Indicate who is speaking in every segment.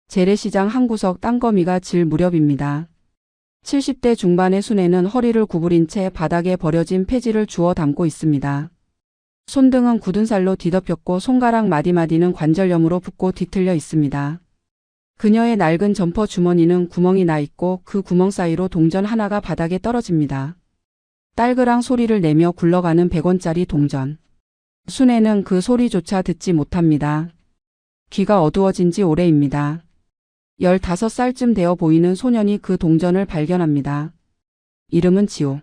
Speaker 1: 재래시장 한구석 땅거미가 질 무렵입니다. 70대 중반의 순애는 허리를 구부린 채 바닥에 버려진 폐지를 주워 담고 있습니다. 손등은 굳은 살로 뒤덮였고 손가락 마디마디는 관절염으로 붓고 뒤틀려 있습니다. 그녀의 낡은 점퍼 주머니는 구멍이 나 있고 그 구멍 사이로 동전 하나가 바닥에 떨어집니다. 딸그랑 소리를 내며 굴러가는 100원짜리 동전. 순애는 그 소리조차 듣지 못합니다. 귀가 어두워진 지 오래입니다. 15살쯤 되어 보이는 소년이 그 동전을 발견합니다. 이름은 지호.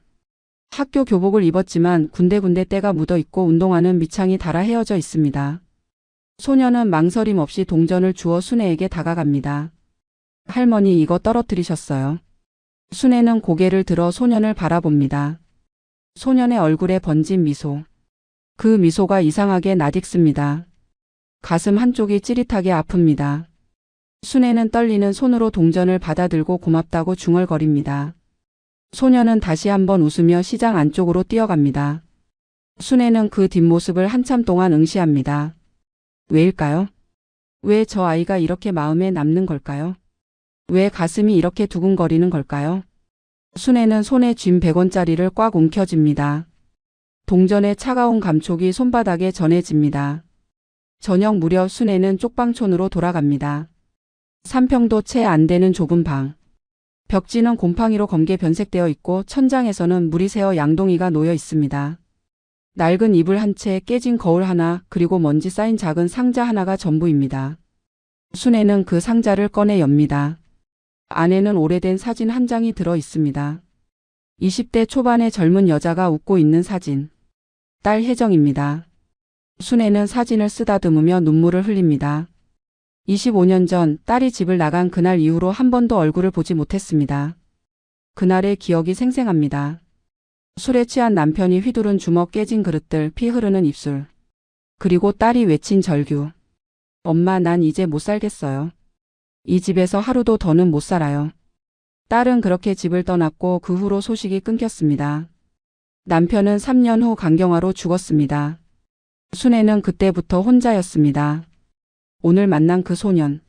Speaker 1: 학교 교복을 입었지만 군데군데 때가 묻어 있고 운동화는 밑창이 닳아 헤어져 있습니다. 소년은 망설임 없이 동전을 주워 순애에게 다가갑니다. 할머니, 이거 떨어뜨리셨어요. 순애는 고개를 들어 소년을 바라봅니다. 소년의 얼굴에 번진 미소. 그 미소가 이상하게 낯익습니다. 가슴 한쪽이 찌릿하게 아픕니다. 순애는 떨리는 손으로 동전을 받아들고 고맙다고 중얼거립니다. 소년은 다시 한번 웃으며 시장 안쪽으로 뛰어갑니다. 순애는 그 뒷모습을 한참 동안 응시합니다. 왜일까요? 왜 저 아이가 이렇게 마음에 남는 걸까요? 왜 가슴이 이렇게 두근거리는 걸까요? 순애는 손에 쥔 100원짜리를 꽉 움켜쥡니다. 동전의 차가운 감촉이 손바닥에 전해집니다. 저녁 무렵 순애는 쪽방촌으로 돌아갑니다. 3평도 채 안 되는 좁은 방. 벽지는 곰팡이로 검게 변색되어 있고 천장에서는 물이 새어 양동이가 놓여 있습니다. 낡은 이불 한 채, 깨진 거울 하나, 그리고 먼지 쌓인 작은 상자 하나가 전부입니다. 순애는 그 상자를 꺼내 엽니다. 안에는 오래된 사진 한 장이 들어 있습니다. 20대 초반의 젊은 여자가 웃고 있는 사진. 딸 혜정입니다. 순애는 사진을 쓰다듬으며 눈물을 흘립니다. 25년 전 딸이 집을 나간 그날 이후로 한 번도 얼굴을 보지 못했습니다. 그날의 기억이 생생합니다. 술에 취한 남편이 휘두른 주먹, 깨진 그릇들, 피 흐르는 입술. 그리고 딸이 외친 절규. 엄마, 난 이제 못 살겠어요. 이 집에서 하루도 더는 못 살아요. 딸은 그렇게 집을 떠났고 그 후로 소식이 끊겼습니다. 남편은 3년 후 간경화로 죽었습니다. 순애는 그때부터 혼자였습니다. 오늘 만난 그 소년.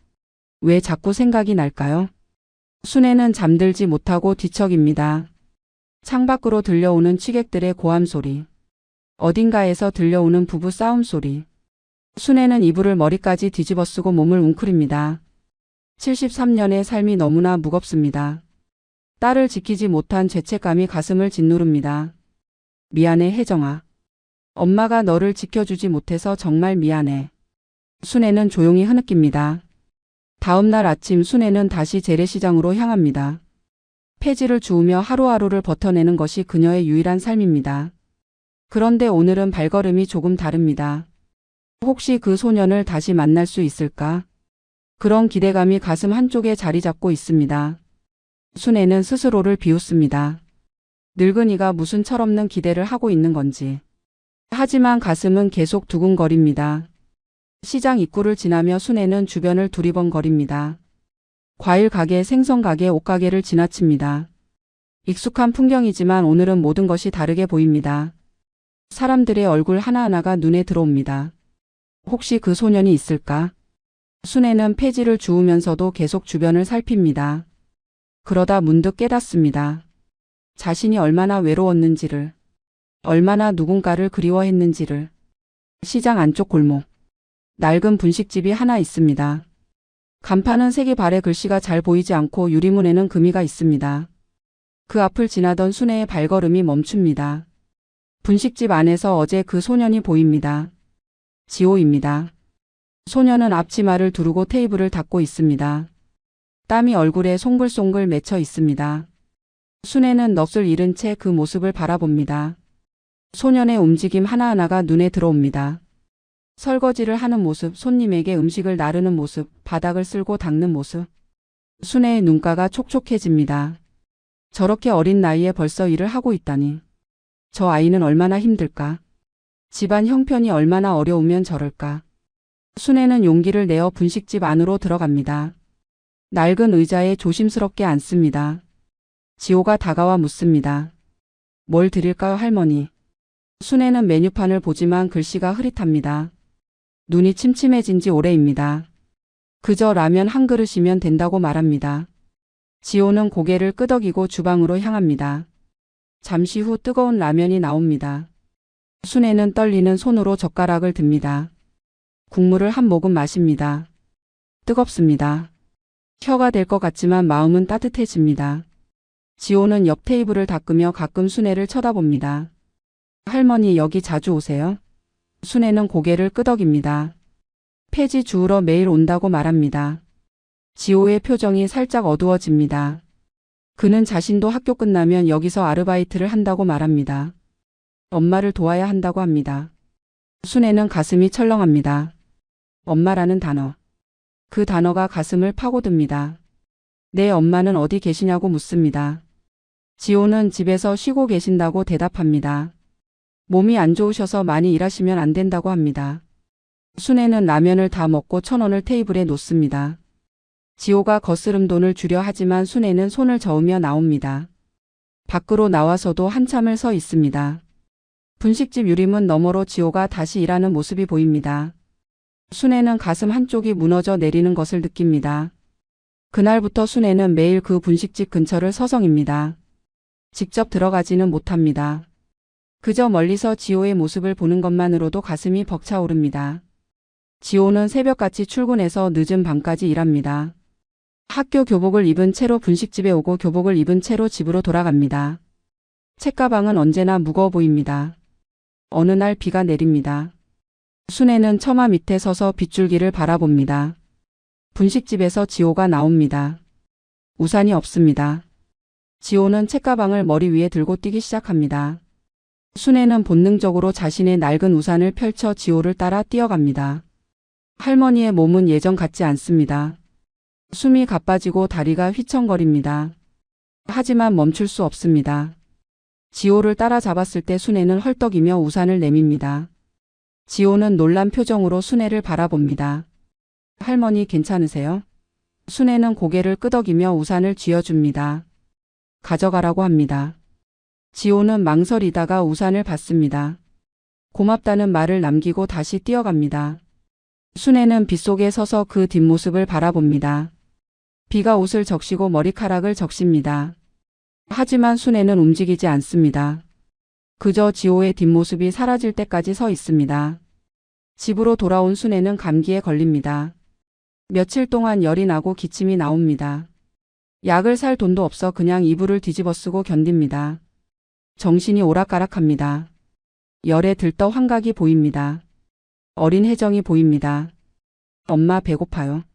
Speaker 1: 왜 자꾸 생각이 날까요? 순애는 잠들지 못하고 뒤척입니다. 창밖으로 들려오는 취객들의 고함 소리. 어딘가에서 들려오는 부부 싸움 소리. 순애는 이불을 머리까지 뒤집어 쓰고 몸을 웅크립니다. 73년의 삶이 너무나 무겁습니다. 딸을 지키지 못한 죄책감이 가슴을 짓누릅니다. 미안해, 혜정아. 엄마가 너를 지켜주지 못해서 정말 미안해. 순애는 조용히 흐느낍니다. 다음 날 아침 순애는 다시 재래시장으로 향합니다. 폐지를 주우며 하루하루를 버텨내는 것이 그녀의 유일한 삶입니다. 그런데 오늘은 발걸음이 조금 다릅니다. 혹시 그 소년을 다시 만날 수 있을까? 그런 기대감이 가슴 한쪽에 자리 잡고 있습니다. 순애는 스스로를 비웃습니다. 늙은이가 무슨 철없는 기대를 하고 있는 건지. 하지만 가슴은 계속 두근거립니다. 시장 입구를 지나며 순애는 주변을 두리번거립니다. 과일 가게, 생선 가게, 옷 가게를 지나칩니다. 익숙한 풍경이지만 오늘은 모든 것이 다르게 보입니다. 사람들의 얼굴 하나하나가 눈에 들어옵니다. 혹시 그 소년이 있을까? 순애는 폐지를 주우면서도 계속 주변을 살핍니다. 그러다 문득 깨닫습니다. 자신이 얼마나 외로웠는지를, 얼마나 누군가를 그리워했는지를. 시장 안쪽 골목. 낡은 분식집이 하나 있습니다. 간판은 색이 바래 글씨가 잘 보이지 않고 유리문에는 금이가 있습니다. 그 앞을 지나던 순애의 발걸음이 멈춥니다. 분식집 안에서 어제 그 소년이 보입니다. 지호입니다. 소년은 앞치마를 두르고 테이블을 닦고 있습니다. 땀이 얼굴에 송글송글 맺혀 있습니다. 순애는 넋을 잃은 채 그 모습을 바라봅니다. 소년의 움직임 하나하나가 눈에 들어옵니다. 설거지를 하는 모습, 손님에게 음식을 나르는 모습, 바닥을 쓸고 닦는 모습. 순애의 눈가가 촉촉해집니다. 저렇게 어린 나이에 벌써 일을 하고 있다니. 저 아이는 얼마나 힘들까? 집안 형편이 얼마나 어려우면 저럴까? 순애는 용기를 내어 분식집 안으로 들어갑니다. 낡은 의자에 조심스럽게 앉습니다. 지호가 다가와 묻습니다. 뭘 드릴까요, 할머니? 순애는 메뉴판을 보지만 글씨가 흐릿합니다. 눈이 침침해진 지 오래입니다. 그저 라면 한 그릇이면 된다고 말합니다. 지호는 고개를 끄덕이고 주방으로 향합니다. 잠시 후 뜨거운 라면이 나옵니다. 순애는 떨리는 손으로 젓가락을 듭니다. 국물을 한 모금 마십니다. 뜨겁습니다. 혀가 될 것 같지만 마음은 따뜻해집니다. 지호는 옆 테이블을 닦으며 가끔 순애를 쳐다봅니다. 할머니 여기 자주 오세요? 순애는 고개를 끄덕입니다. 폐지 주우러 매일 온다고 말합니다. 지호의 표정이 살짝 어두워집니다. 그는 자신도 학교 끝나면 여기서 아르바이트를 한다고 말합니다. 엄마를 도와야 한다고 합니다. 순애는 가슴이 철렁합니다. 엄마라는 단어. 그 단어가 가슴을 파고듭니다. 내 엄마는 어디 계시냐고 묻습니다. 지호는 집에서 쉬고 계신다고 대답합니다. 몸이 안 좋으셔서 많이 일하시면 안 된다고 합니다. 순애는 라면을 다 먹고 1,000원을 테이블에 놓습니다. 지호가 거스름 돈을 주려 하지만 순애는 손을 저으며 나옵니다. 밖으로 나와서도 한참을 서 있습니다. 분식집 유리문 너머로 지호가 다시 일하는 모습이 보입니다. 순애는 가슴 한쪽이 무너져 내리는 것을 느낍니다. 그날부터 순애는 매일 그 분식집 근처를 서성입니다. 직접 들어가지는 못합니다. 그저 멀리서 지호의 모습을 보는 것만으로도 가슴이 벅차오릅니다. 지호는 새벽같이 출근해서 늦은 밤까지 일합니다. 학교 교복을 입은 채로 분식집에 오고 교복을 입은 채로 집으로 돌아갑니다. 책가방은 언제나 무거워 보입니다. 어느 날 비가 내립니다. 순애는 처마 밑에 서서 빗줄기를 바라봅니다. 분식집에서 지호가 나옵니다. 우산이 없습니다. 지호는 책가방을 머리 위에 들고 뛰기 시작합니다. 순애는 본능적으로 자신의 낡은 우산을 펼쳐 지호를 따라 뛰어갑니다. 할머니의 몸은 예전 같지 않습니다. 숨이 가빠지고 다리가 휘청거립니다. 하지만 멈출 수 없습니다. 지호를 따라잡았을 때 순애는 헐떡이며 우산을 내밉니다. 지호는 놀란 표정으로 순애를 바라봅니다. 할머니 괜찮으세요? 순애는 고개를 끄덕이며 우산을 쥐어줍니다. 가져가라고 합니다. 지호는 망설이다가 우산을 받습니다. 고맙다는 말을 남기고 다시 뛰어갑니다. 순애는 빗속에 서서 그 뒷모습을 바라봅니다. 비가 옷을 적시고 머리카락을 적십니다. 하지만 순애는 움직이지 않습니다. 그저 지호의 뒷모습이 사라질 때까지 서 있습니다. 집으로 돌아온 순애는 감기에 걸립니다. 며칠 동안 열이 나고 기침이 나옵니다. 약을 살 돈도 없어 그냥 이불을 뒤집어 쓰고 견딥니다. 정신이 오락가락합니다. 열에 들떠 환각이 보입니다. 어린 혜정이 보입니다. 엄마 배고파요.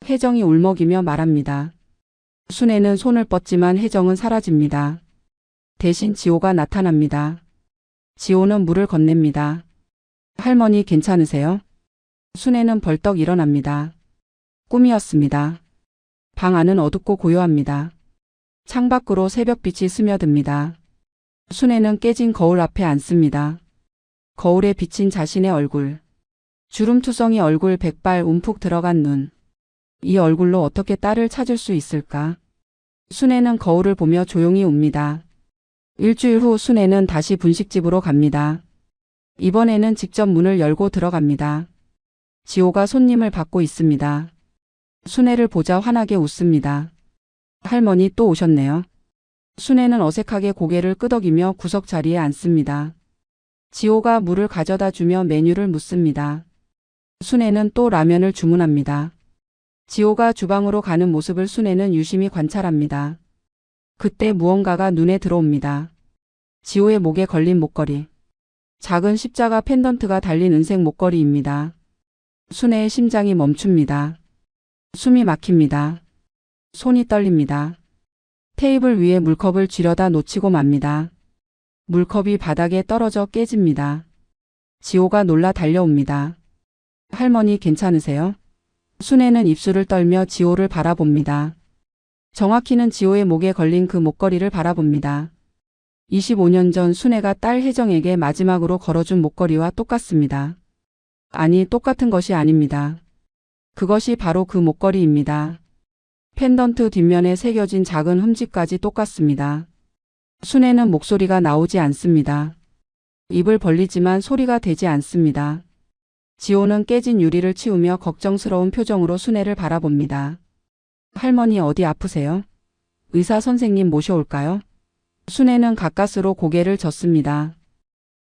Speaker 1: 혜정이 울먹이며 말합니다. 순애는 손을 뻗지만 혜정은 사라집니다. 대신 지호가 나타납니다. 지호는 물을 건넵니다. 할머니 괜찮으세요? 순애는 벌떡 일어납니다. 꿈이었습니다. 방 안은 어둡고 고요합니다. 창밖으로 새벽빛이 스며듭니다. 순애는 깨진 거울 앞에 앉습니다. 거울에 비친 자신의 얼굴. 주름투성이 얼굴, 백발 움푹 들어간 눈. 이 얼굴로 어떻게 딸을 찾을 수 있을까? 순애는 거울을 보며 조용히 웁니다. 일주일 후 순애는 다시 분식집으로 갑니다. 이번에는 직접 문을 열고 들어갑니다. 지호가 손님을 받고 있습니다. 순애를 보자 환하게 웃습니다. 할머니 또 오셨네요. 순애는 어색하게 고개를 끄덕이며 구석 자리에 앉습니다. 지호가 물을 가져다 주며 메뉴를 묻습니다. 순애는 또 라면을 주문합니다. 지호가 주방으로 가는 모습을 순애는 유심히 관찰합니다. 그때 무언가가 눈에 들어옵니다. 지호의 목에 걸린 목걸이. 작은 십자가 펜던트가 달린 은색 목걸이입니다. 순애의 심장이 멈춥니다. 숨이 막힙니다. 손이 떨립니다. 테이블 위에 물컵을 쥐려다 놓치고 맙니다. 물컵이 바닥에 떨어져 깨집니다. 지호가 놀라 달려옵니다. 할머니 괜찮으세요? 순애는 입술을 떨며 지호를 바라봅니다. 정확히는 지호의 목에 걸린 그 목걸이를 바라봅니다. 25년 전 순애가 딸 혜정에게 마지막으로 걸어준 목걸이와 똑같습니다. 아니, 똑같은 것이 아닙니다. 그것이 바로 그 목걸이입니다. 펜던트 뒷면에 새겨진 작은 흠집까지 똑같습니다. 순애는 목소리가 나오지 않습니다. 입을 벌리지만 소리가 되지 않습니다. 지호는 깨진 유리를 치우며 걱정스러운 표정으로 순애를 바라봅니다. 할머니 어디 아프세요? 의사 선생님 모셔올까요? 순애는 가까스로 고개를 젓습니다.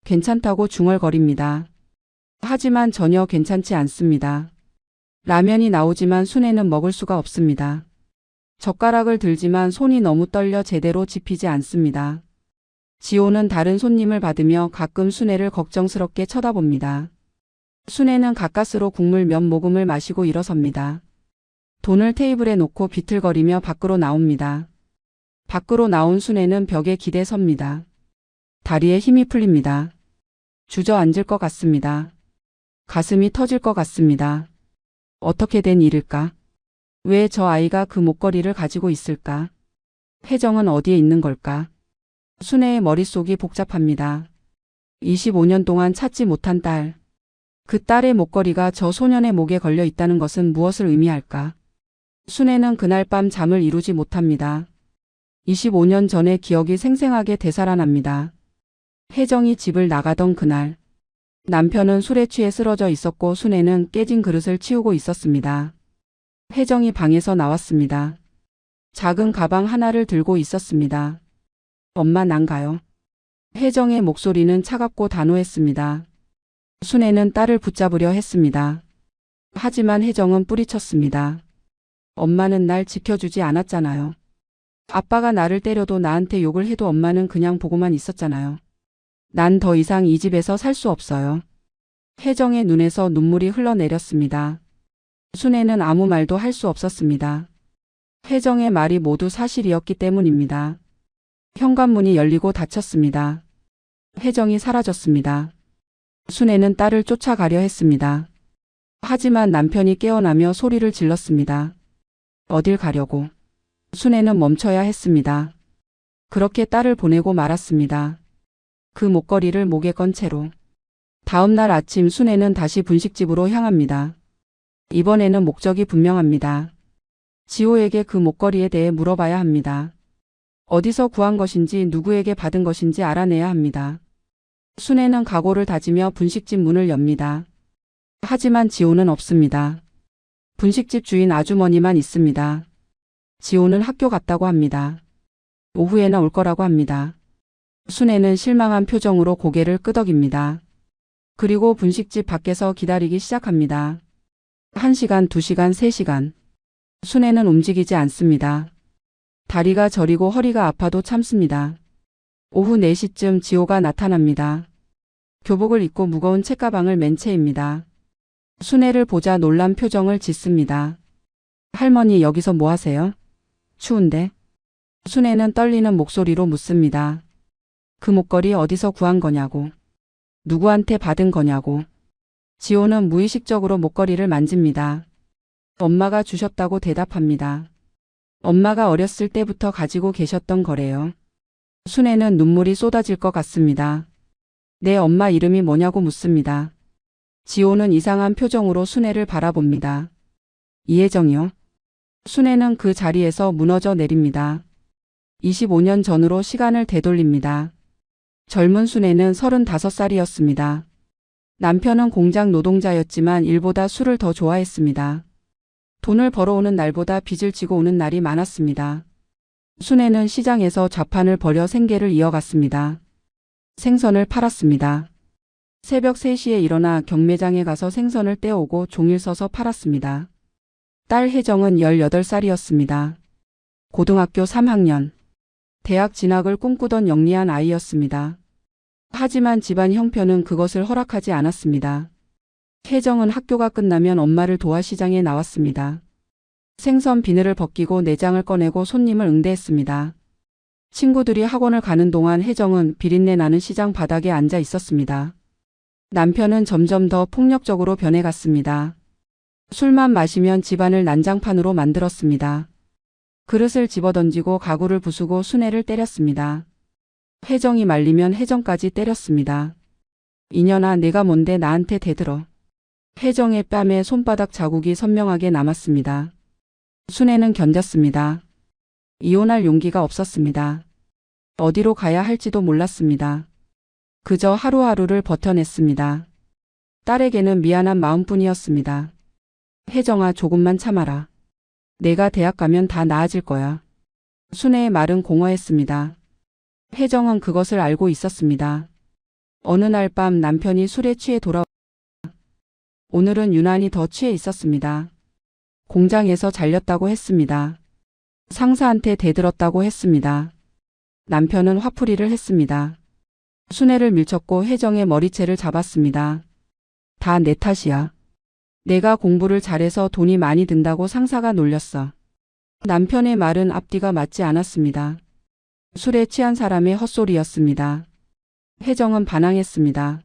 Speaker 1: 괜찮다고 중얼거립니다. 하지만 전혀 괜찮지 않습니다. 라면이 나오지만 순애는 먹을 수가 없습니다. 젓가락을 들지만 손이 너무 떨려 제대로 집히지 않습니다. 지호는 다른 손님을 받으며 가끔 순애를 걱정스럽게 쳐다봅니다. 순애는 가까스로 국물 몇 모금을 마시고 일어섭니다. 돈을 테이블에 놓고 비틀거리며 밖으로 나옵니다. 밖으로 나온 순애는 벽에 기대 섭니다. 다리에 힘이 풀립니다. 주저앉을 것 같습니다. 가슴이 터질 것 같습니다. 어떻게 된 일일까? 왜 저 아이가 그 목걸이를 가지고 있을까? 혜정은 어디에 있는 걸까? 순애의 머릿속이 복잡합니다. 25년 동안 찾지 못한 딸. 그 딸의 목걸이가 저 소년의 목에 걸려 있다는 것은 무엇을 의미할까? 순애는 그날 밤 잠을 이루지 못합니다. 25년 전의 기억이 생생하게 되살아납니다. 혜정이 집을 나가던 그날. 남편은 술에 취해 쓰러져 있었고 순애는 깨진 그릇을 치우고 있었습니다. 혜정이 방에서 나왔습니다. 작은 가방 하나를 들고 있었습니다. 엄마 난 가요. 혜정의 목소리는 차갑고 단호했습니다. 순애는 딸을 붙잡으려 했습니다. 하지만 혜정은 뿌리쳤습니다. 엄마는 날 지켜주지 않았잖아요. 아빠가 나를 때려도 나한테 욕을 해도 엄마는 그냥 보고만 있었잖아요. 난 더 이상 이 집에서 살 수 없어요. 혜정의 눈에서 눈물이 흘러내렸습니다. 순애는 아무 말도 할 수 없었습니다. 혜정의 말이 모두 사실이었기 때문입니다. 현관문이 열리고 닫혔습니다. 혜정이 사라졌습니다. 순애는 딸을 쫓아가려 했습니다. 하지만 남편이 깨어나며 소리를 질렀습니다. 어딜 가려고. 순애는 멈춰야 했습니다. 그렇게 딸을 보내고 말았습니다. 그 목걸이를 목에 건 채로. 다음 날 아침 순애는 다시 분식집으로 향합니다. 이번에는 목적이 분명합니다. 지호에게 그 목걸이에 대해 물어봐야 합니다. 어디서 구한 것인지 누구에게 받은 것인지 알아내야 합니다. 순애는 각오를 다지며 분식집 문을 엽니다. 하지만 지호는 없습니다. 분식집 주인 아주머니만 있습니다. 지호는 학교 갔다고 합니다. 오후에나 올 거라고 합니다. 순애는 실망한 표정으로 고개를 끄덕입니다. 그리고 분식집 밖에서 기다리기 시작합니다. 1시간, 2시간, 3시간. 순애는 움직이지 않습니다. 다리가 저리고 허리가 아파도 참습니다. 오후 4시쯤 지호가 나타납니다. 교복을 입고 무거운 책가방을 맨 채입니다. 순애를 보자 놀란 표정을 짓습니다. 할머니 여기서 뭐 하세요? 추운데? 순애는 떨리는 목소리로 묻습니다. 그 목걸이 어디서 구한 거냐고. 누구한테 받은 거냐고. 지호는 무의식적으로 목걸이를 만집니다. 엄마가 주셨다고 대답합니다. 엄마가 어렸을 때부터 가지고 계셨던 거래요. 순애는 눈물이 쏟아질 것 같습니다. 내 엄마 이름이 뭐냐고 묻습니다. 지호는 이상한 표정으로 순애를 바라봅니다. 이혜정이요? 순애는 그 자리에서 무너져 내립니다. 25년 전으로 시간을 되돌립니다. 젊은 순애는 35살이었습니다. 남편은 공장 노동자였지만 일보다 술을 더 좋아했습니다. 돈을 벌어오는 날보다 빚을 지고 오는 날이 많았습니다. 순애는 시장에서 좌판을 벌여 생계를 이어갔습니다. 생선을 팔았습니다. 새벽 3시에 일어나 경매장에 가서 생선을 떼어오고 종일 서서 팔았습니다. 딸 혜정은 18살이었습니다. 고등학교 3학년. 대학 진학을 꿈꾸던 영리한 아이였습니다. 하지만 집안 형편은 그것을 허락하지 않았습니다. 혜정은 학교가 끝나면 엄마를 도와 시장에 나왔습니다. 생선 비늘을 벗기고 내장을 꺼내고 손님을 응대했습니다. 친구들이 학원을 가는 동안 혜정은 비린내 나는 시장 바닥에 앉아 있었습니다. 남편은 점점 더 폭력적으로 변해갔습니다. 술만 마시면 집안을 난장판으로 만들었습니다. 그릇을 집어던지고 가구를 부수고 순애를 때렸습니다. 혜정이 말리면 혜정까지 때렸습니다. 이년아 내가 뭔데 나한테 대들어. 혜정의 뺨에 손바닥 자국이 선명하게 남았습니다. 순애는 견뎠습니다. 이혼할 용기가 없었습니다. 어디로 가야 할지도 몰랐습니다. 그저 하루하루를 버텨냈습니다. 딸에게는 미안한 마음뿐이었습니다. 혜정아, 조금만 참아라. 내가 대학 가면 다 나아질 거야. 순애의 말은 공허했습니다. 혜정은 그것을 알고 있었습니다. 어느 날 밤 남편이 술에 취해 오늘은 유난히 더 취해 있었습니다. 공장에서 잘렸다고 했습니다. 상사한테 대들었다고 했습니다. 남편은 화풀이를 했습니다. 순애를 밀쳤고 혜정의 머리채를 잡았습니다. 다 내 탓이야. 내가 공부를 잘해서 돈이 많이 든다고 상사가 놀렸어. 남편의 말은 앞뒤가 맞지 않았습니다. 술에 취한 사람의 헛소리였습니다. 혜정은 반항했습니다.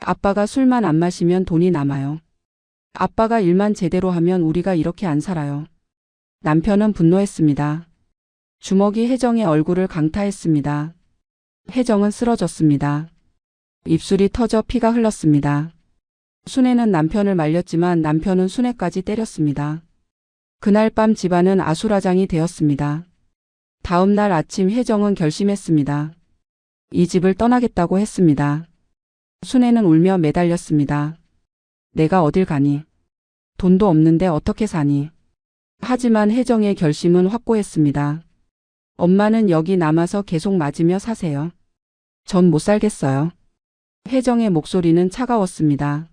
Speaker 1: 아빠가 술만 안 마시면 돈이 남아요. 아빠가 일만 제대로 하면 우리가 이렇게 안 살아요. 남편은 분노했습니다. 주먹이 혜정의 얼굴을 강타했습니다. 혜정은 쓰러졌습니다. 입술이 터져 피가 흘렀습니다. 순애는 남편을 말렸지만 남편은 순애까지 때렸습니다. 그날 밤 집안은 아수라장이 되었습니다. 다음 날 아침 혜정은 결심했습니다. 이 집을 떠나겠다고 했습니다. 순애는 울며 매달렸습니다. 내가 어딜 가니? 돈도 없는데 어떻게 사니? 하지만 혜정의 결심은 확고했습니다. 엄마는 여기 남아서 계속 맞으며 사세요. 전 못 살겠어요. 혜정의 목소리는 차가웠습니다.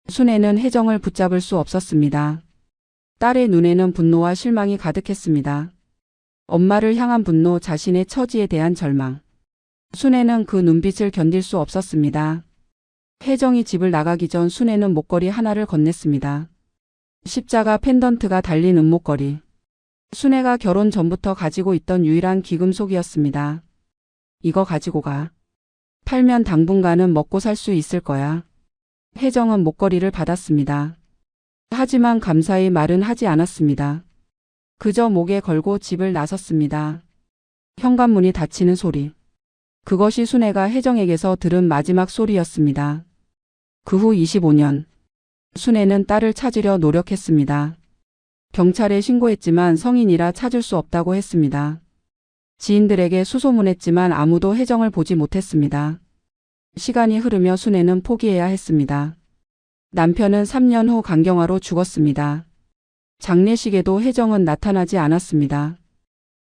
Speaker 1: 순애는 혜정을 붙잡을 수 없었습니다. 딸의 눈에는 분노와 실망이 가득했습니다. 엄마를 향한 분노, 자신의 처지에 대한 절망. 순애는 그 눈빛을 견딜 수 없었습니다. 혜정이 집을 나가기 전 순애는 목걸이 하나를 건넸습니다. 십자가 펜던트가 달린 은목걸이. 순애가 결혼 전부터 가지고 있던 유일한 귀금속이었습니다. 이거 가지고 가. 팔면 당분간은 먹고 살 수 있을 거야. 혜정은 목걸이를 받았습니다. 하지만 감사의 말은 하지 않았습니다. 그저 목에 걸고 집을 나섰습니다. 현관문이 닫히는 소리. 그것이 순애가 혜정에게서 들은 마지막 소리였습니다. 그 후 25년. 순애는 딸을 찾으려 노력했습니다. 경찰에 신고했지만 성인이라 찾을 수 없다고 했습니다. 지인들에게 수소문했지만 아무도 혜정을 보지 못했습니다. 시간이 흐르며 순애는 포기해야 했습니다. 남편은 3년 후 간경화로 죽었습니다. 장례식에도 혜정은 나타나지 않았습니다.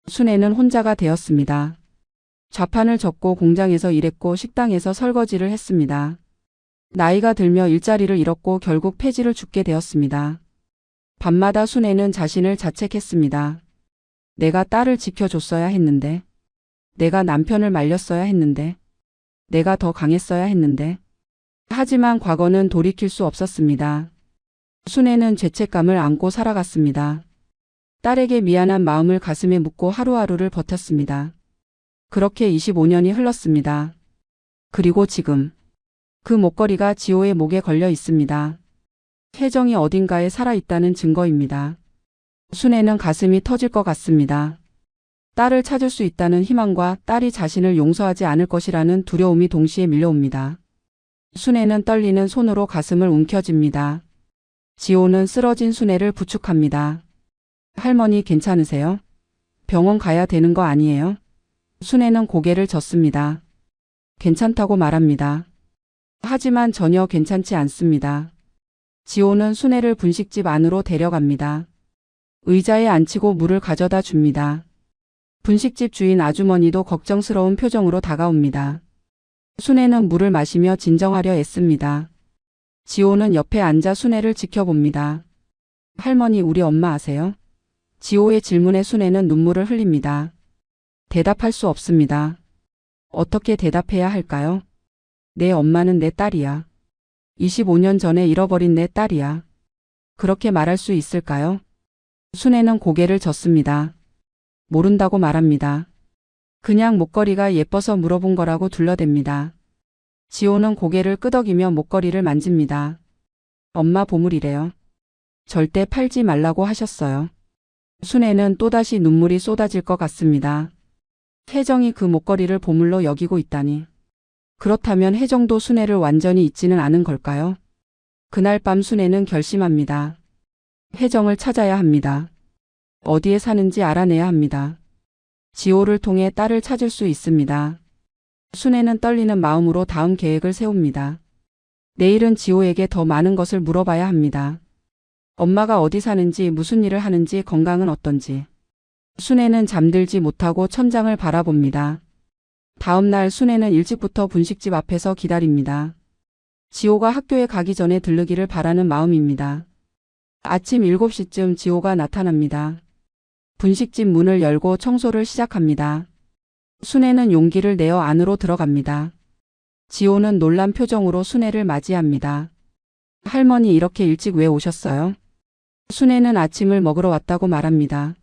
Speaker 1: 순애는 혼자가 되었습니다. 좌판을 접고 공장에서 일했고 식당에서 설거지를 했습니다. 나이가 들며 일자리를 잃었고 결국 폐지를 죽게 되었습니다. 밤마다 순애는 자신을 자책했습니다. 내가 딸을 지켜줬어야 했는데. 내가 남편을 말렸어야 했는데. 내가 더 강했어야 했는데. 하지만 과거는 돌이킬 수 없었습니다. 순애는 죄책감을 안고 살아갔습니다. 딸에게 미안한 마음을 가슴에 묻고 하루하루를 버텼습니다. 그렇게 25년이 흘렀습니다. 그리고 지금 그 목걸이가 지호의 목에 걸려 있습니다. 혜정이 어딘가에 살아있다는 증거입니다. 순애는 가슴이 터질 것 같습니다. 딸을 찾을 수 있다는 희망과 딸이 자신을 용서하지 않을 것이라는 두려움이 동시에 밀려옵니다. 순애는 떨리는 손으로 가슴을 움켜쥡니다. 지호는 쓰러진 순애를 부축합니다. 할머니 괜찮으세요? 병원 가야 되는 거 아니에요? 순애는 고개를 젓습니다. 괜찮다고 말합니다. 하지만 전혀 괜찮지 않습니다. 지호는 순애를 분식집 안으로 데려갑니다. 의자에 앉히고 물을 가져다 줍니다. 분식집 주인 아주머니도 걱정스러운 표정으로 다가옵니다. 순애는 물을 마시며 진정하려 애씁니다. 지호는 옆에 앉아 순애를 지켜봅니다. 할머니, 우리 엄마 아세요? 지호의 질문에 순애는 눈물을 흘립니다. 대답할 수 없습니다. 어떻게 대답해야 할까요? 내 엄마는 내 딸이야. 25년 전에 잃어버린 내 딸이야. 그렇게 말할 수 있을까요? 순애는 고개를 젓습니다. 모른다고 말합니다. 그냥 목걸이가 예뻐서 물어본 거라고 둘러댑니다. 지호는 고개를 끄덕이며 목걸이를 만집니다. 엄마 보물이래요. 절대 팔지 말라고 하셨어요. 순애는 또다시 눈물이 쏟아질 것 같습니다. 혜정이 그 목걸이를 보물로 여기고 있다니. 그렇다면 혜정도 순애를 완전히 잊지는 않은 걸까요? 그날 밤 순애는 결심합니다. 혜정을 찾아야 합니다. 어디에 사는지 알아내야 합니다. 지호를 통해 딸을 찾을 수 있습니다. 순애는 떨리는 마음으로 다음 계획을 세웁니다. 내일은 지호에게 더 많은 것을 물어봐야 합니다. 엄마가 어디 사는지, 무슨 일을 하는지, 건강은 어떤지. 순애는 잠들지 못하고 천장을 바라봅니다. 다음 날 순애는 일찍부터 분식집 앞에서 기다립니다. 지호가 학교에 가기 전에 들르기를 바라는 마음입니다. 아침 7시쯤 지호가 나타납니다. 분식집 문을 열고 청소를 시작합니다. 순애는 용기를 내어 안으로 들어갑니다. 지호는 놀란 표정으로 순애를 맞이합니다. 할머니, 이렇게 일찍 왜 오셨어요? 순애는 아침을 먹으러 왔다고 말합니다.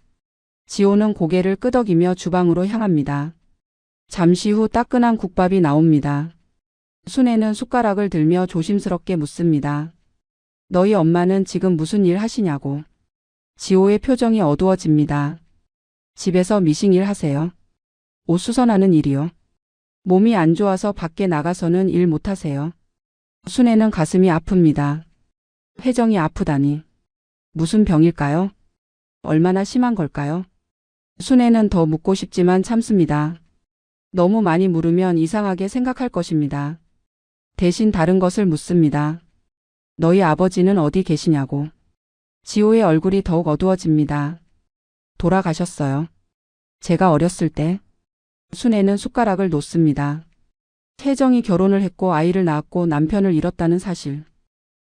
Speaker 1: 지호는 고개를 끄덕이며 주방으로 향합니다. 잠시 후 따끈한 국밥이 나옵니다. 순애는 숟가락을 들며 조심스럽게 묻습니다. 너희 엄마는 지금 무슨 일 하시냐고. 지호의 표정이 어두워집니다. 집에서 미싱일 하세요. 옷 수선하는 일이요. 몸이 안 좋아서 밖에 나가서는 일 못하세요. 순애는 가슴이 아픕니다. 혜정이 아프다니. 무슨 병일까요? 얼마나 심한 걸까요? 순애는 더 묻고 싶지만 참습니다. 너무 많이 물으면 이상하게 생각할 것입니다. 대신 다른 것을 묻습니다. 너희 아버지는 어디 계시냐고. 지호의 얼굴이 더욱 어두워집니다. 돌아가셨어요. 제가 어렸을 때. 순애는 숟가락을 놓습니다. 혜정이 결혼을 했고 아이를 낳았고 남편을 잃었다는 사실.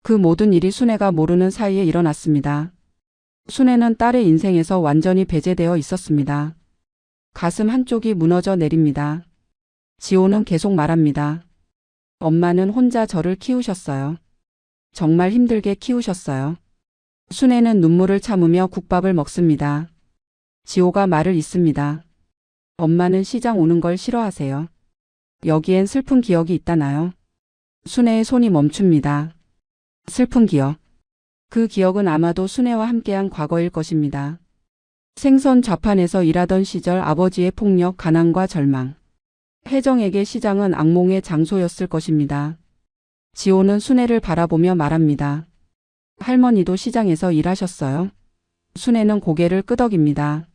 Speaker 1: 그 모든 일이 순애가 모르는 사이에 일어났습니다. 순애는 딸의 인생에서 완전히 배제되어 있었습니다. 가슴 한쪽이 무너져 내립니다. 지호는 계속 말합니다. 엄마는 혼자 저를 키우셨어요. 정말 힘들게 키우셨어요. 순애는 눈물을 참으며 국밥을 먹습니다. 지호가 말을 잇습니다. 엄마는 시장 오는 걸 싫어하세요. 여기엔 슬픈 기억이 있다나요? 순애의 손이 멈춥니다. 슬픈 기억. 그 기억은 아마도 순애와 함께한 과거일 것입니다. 생선 좌판에서 일하던 시절 아버지의 폭력, 가난과 절망. 혜정에게 시장은 악몽의 장소였을 것입니다. 지호는 순애를 바라보며 말합니다. 할머니도 시장에서 일하셨어요? 순애는 고개를 끄덕입니다.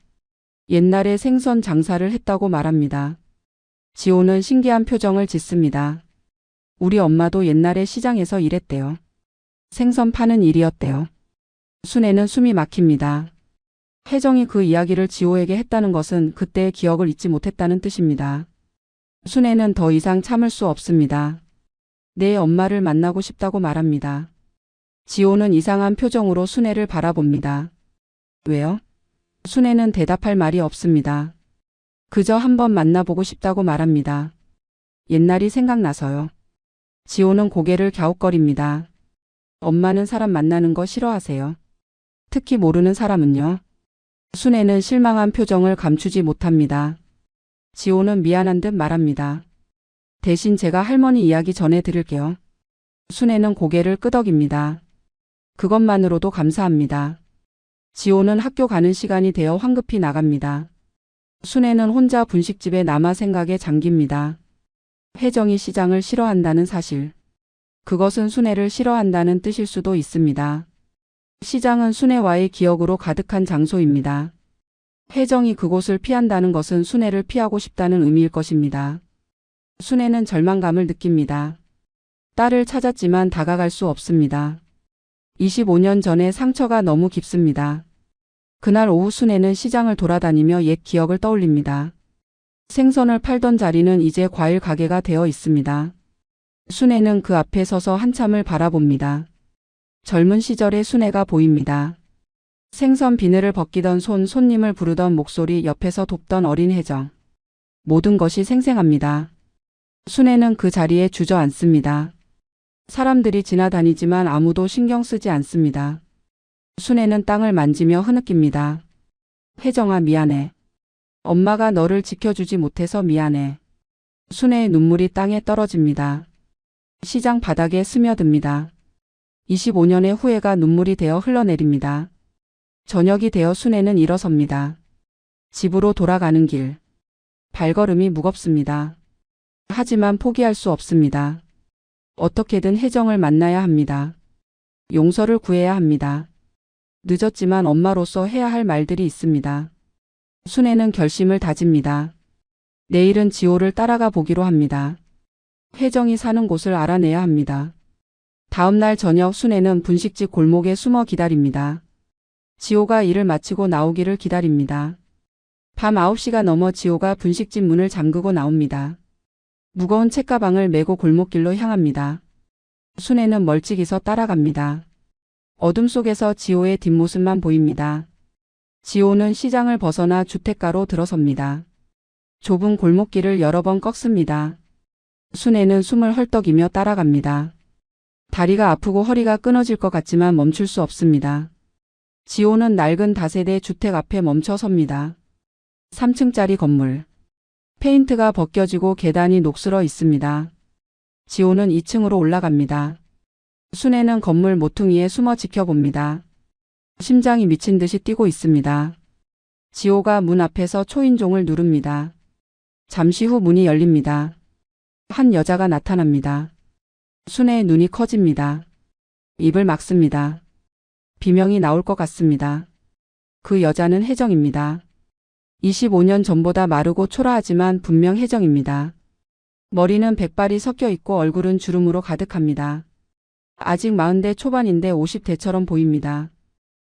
Speaker 1: 옛날에 생선 장사를 했다고 말합니다. 지호는 신기한 표정을 짓습니다. 우리 엄마도 옛날에 시장에서 일했대요. 생선 파는 일이었대요. 순애는 숨이 막힙니다. 혜정이 그 이야기를 지호에게 했다는 것은 그때의 기억을 잊지 못했다는 뜻입니다. 순애는 더 이상 참을 수 없습니다. 내 엄마를 만나고 싶다고 말합니다. 지호는 이상한 표정으로 순애를 바라봅니다. 왜요? 순애는 대답할 말이 없습니다. 그저 한번 만나보고 싶다고 말합니다. 옛날이 생각나서요. 지호는 고개를 갸웃거립니다. 엄마는 사람 만나는 거 싫어하세요. 특히 모르는 사람은요. 순애는 실망한 표정을 감추지 못합니다. 지호는 미안한 듯 말합니다. 대신 제가 할머니 이야기 전해드릴게요. 순애는 고개를 끄덕입니다. 그것만으로도 감사합니다. 지호는 학교 가는 시간이 되어 황급히 나갑니다. 순애는 혼자 분식집에 남아 생각에 잠깁니다. 혜정이 시장을 싫어한다는 사실. 그것은 순애를 싫어한다는 뜻일 수도 있습니다. 시장은 순애와의 기억으로 가득한 장소입니다. 혜정이 그곳을 피한다는 것은 순애를 피하고 싶다는 의미일 것입니다. 순애는 절망감을 느낍니다. 딸을 찾았지만 다가갈 수 없습니다. 25년 전의 상처가 너무 깊습니다. 그날 오후 순애는 시장을 돌아다니며 옛 기억을 떠올립니다. 생선을 팔던 자리는 이제 과일 가게가 되어 있습니다. 순애는 그 앞에 서서 한참을 바라봅니다. 젊은 시절의 순애가 보입니다. 생선 비늘을 벗기던 손, 손님을 부르던 목소리, 옆에서 돕던 어린 혜정. 모든 것이 생생합니다. 순애는 그 자리에 주저앉습니다. 사람들이 지나다니지만 아무도 신경 쓰지 않습니다. 순애는 땅을 만지며 흐느낍니다. 혜정아, 미안해. 엄마가 너를 지켜주지 못해서 미안해. 순애의 눈물이 땅에 떨어집니다. 시장 바닥에 스며듭니다. 25년의 후회가 눈물이 되어 흘러내립니다. 저녁이 되어 순애는 일어섭니다. 집으로 돌아가는 길. 발걸음이 무겁습니다. 하지만 포기할 수 없습니다. 어떻게든 혜정을 만나야 합니다. 용서를 구해야 합니다. 늦었지만 엄마로서 해야 할 말들이 있습니다. 순애는 결심을 다집니다. 내일은 지호를 따라가 보기로 합니다. 혜정이 사는 곳을 알아내야 합니다. 다음 날 저녁 순애는 분식집 골목에 숨어 기다립니다. 지호가 일을 마치고 나오기를 기다립니다. 밤 9시가 넘어 지호가 분식집 문을 잠그고 나옵니다. 무거운 책가방을 메고 골목길로 향합니다. 순애는 멀찍이서 따라갑니다. 어둠 속에서 지호의 뒷모습만 보입니다. 지호는 시장을 벗어나 주택가로 들어섭니다. 좁은 골목길을 여러 번 꺾습니다. 순애는 숨을 헐떡이며 따라갑니다. 다리가 아프고 허리가 끊어질 것 같지만 멈출 수 없습니다. 지호는 낡은 다세대 주택 앞에 멈춰 섭니다. 3층짜리 건물. 페인트가 벗겨지고 계단이 녹슬어 있습니다. 지호는 2층으로 올라갑니다. 순애는 건물 모퉁이에 숨어 지켜봅니다. 심장이 미친 듯이 뛰고 있습니다. 지호가 문 앞에서 초인종을 누릅니다. 잠시 후 문이 열립니다. 한 여자가 나타납니다. 순애의 눈이 커집니다. 입을 막습니다. 비명이 나올 것 같습니다. 그 여자는 혜정입니다. 25년 전보다 마르고 초라하지만 분명 혜정입니다. 머리는 백발이 섞여 있고 얼굴은 주름으로 가득합니다. 아직 40대 초반인데 50대처럼 보입니다.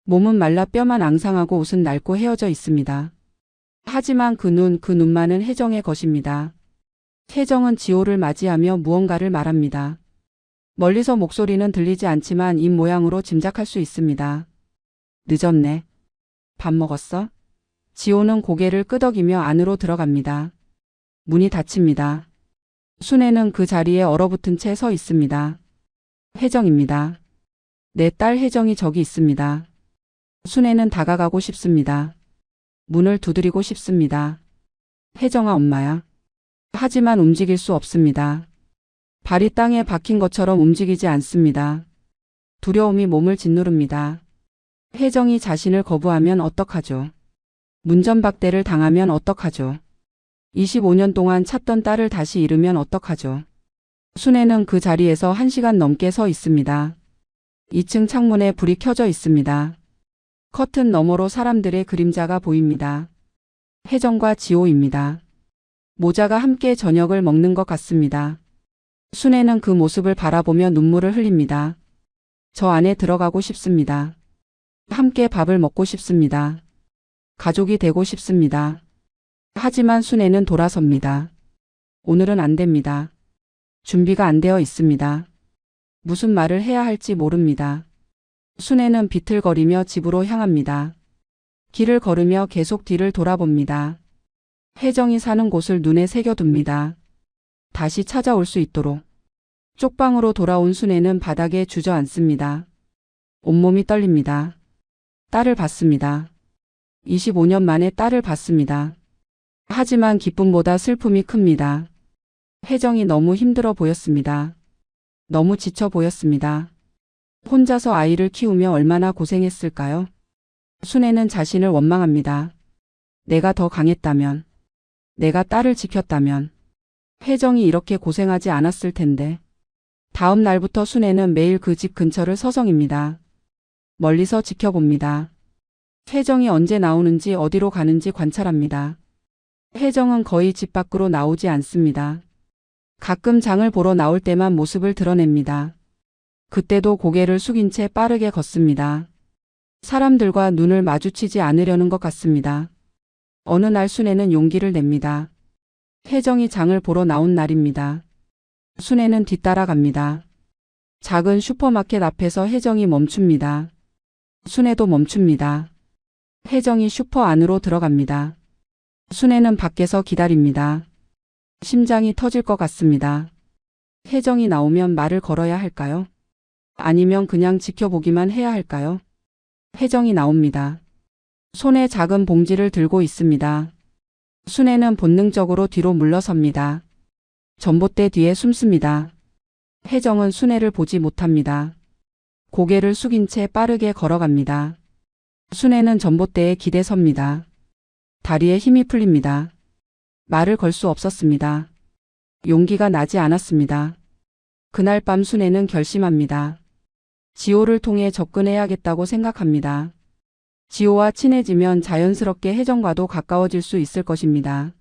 Speaker 1: 몸은 말라 뼈만 앙상하고 옷은 낡고 헤어져 있습니다. 하지만 그 눈만은 혜정의 것입니다. 혜정은 지호를 맞이하며 무언가를 말합니다. 멀리서 목소리는 들리지 않지만 입 모양으로 짐작할 수 있습니다. 늦었네. 밥 먹었어? 지호는 고개를 끄덕이며 안으로 들어갑니다. 문이 닫힙니다. 순애는 그 자리에 얼어붙은 채 서 있습니다. 혜정입니다. 내 딸 혜정이 저기 있습니다. 순애는 다가가고 싶습니다. 문을 두드리고 싶습니다. 혜정아 엄마야. 하지만 움직일 수 없습니다. 발이 땅에 박힌 것처럼 움직이지 않습니다. 두려움이 몸을 짓누릅니다. 혜정이 자신을 거부하면 어떡하죠? 문전박대를 당하면 어떡하죠? 25년 동안 찾던 딸을 다시 잃으면 어떡하죠? 순애는 그 자리에서 1시간 넘게 서 있습니다. 2층 창문에 불이 켜져 있습니다. 커튼 너머로 사람들의 그림자가 보입니다. 혜정과 지호입니다. 모자가 함께 저녁을 먹는 것 같습니다. 순애는 그 모습을 바라보며 눈물을 흘립니다. 저 안에 들어가고 싶습니다. 함께 밥을 먹고 싶습니다. 가족이 되고 싶습니다. 하지만 순애는 돌아섭니다. 오늘은 안 됩니다. 준비가 안 되어 있습니다. 무슨 말을 해야 할지 모릅니다. 순애는 비틀거리며 집으로 향합니다. 길을 걸으며 계속 뒤를 돌아봅니다. 혜정이 사는 곳을 눈에 새겨둡니다. 다시 찾아올 수 있도록. 쪽방으로 돌아온 순애는 바닥에 주저앉습니다. 온몸이 떨립니다. 딸을 봤습니다. 25년 만에 딸을 봤습니다. 하지만 기쁨보다 슬픔이 큽니다. 혜정이 너무 힘들어 보였습니다. 너무 지쳐 보였습니다. 혼자서 아이를 키우며 얼마나 고생했을까요? 순애는 자신을 원망합니다. 내가 더 강했다면, 내가 딸을 지켰다면, 혜정이 이렇게 고생하지 않았을 텐데. 다음 날부터 순애는 매일 그 집 근처를 서성입니다. 멀리서 지켜봅니다. 혜정이 언제 나오는지 어디로 가는지 관찰합니다. 혜정은 거의 집 밖으로 나오지 않습니다. 가끔 장을 보러 나올 때만 모습을 드러냅니다. 그때도 고개를 숙인 채 빠르게 걷습니다. 사람들과 눈을 마주치지 않으려는 것 같습니다. 어느 날 순애는 용기를 냅니다. 혜정이 장을 보러 나온 날입니다. 순애는 뒤따라갑니다. 작은 슈퍼마켓 앞에서 혜정이 멈춥니다. 순애도 멈춥니다. 혜정이 슈퍼 안으로 들어갑니다. 순애는 밖에서 기다립니다. 심장이 터질 것 같습니다. 혜정이 나오면 말을 걸어야 할까요? 아니면 그냥 지켜보기만 해야 할까요? 혜정이 나옵니다. 손에 작은 봉지를 들고 있습니다. 순애는 본능적으로 뒤로 물러섭니다. 전봇대 뒤에 숨습니다. 혜정은 순애를 보지 못합니다. 고개를 숙인 채 빠르게 걸어갑니다. 순애는 전봇대에 기대섭니다. 다리에 힘이 풀립니다. 말을 걸 수 없었습니다. 용기가 나지 않았습니다. 그날 밤 순애는 결심합니다. 지호를 통해 접근해야겠다고 생각합니다. 지호와 친해지면 자연스럽게 혜정과도 가까워질 수 있을 것입니다.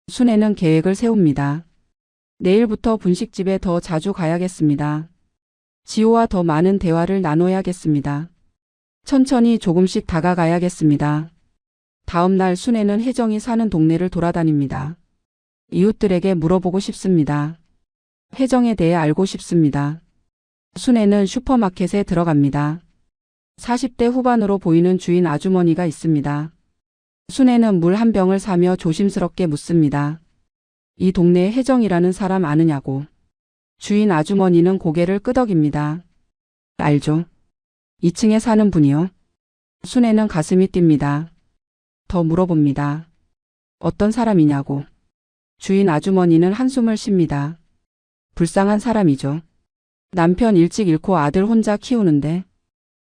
Speaker 1: 순애는 계획을 세웁니다. 내일부터 분식집에 더 자주 가야겠습니다. 지호와 더 많은 대화를 나눠야겠습니다. 천천히 조금씩 다가가야겠습니다. 다음 날 순애는 혜정이 사는 동네를 돌아다닙니다. 이웃들에게 물어보고 싶습니다. 혜정에 대해 알고 싶습니다. 순애는 슈퍼마켓에 들어갑니다. 40대 후반으로 보이는 주인 아주머니가 있습니다. 순애는 물 한 병을 사며 조심스럽게 묻습니다. 이 동네에 혜정이라는 사람 아느냐고. 주인 아주머니는 고개를 끄덕입니다. 알죠. 2층에 사는 분이요. 순애는 가슴이 뜁니다. 더 물어봅니다. 어떤 사람이냐고. 주인 아주머니는 한숨을 쉽니다. 불쌍한 사람이죠. 남편 일찍 잃고 아들 혼자 키우는데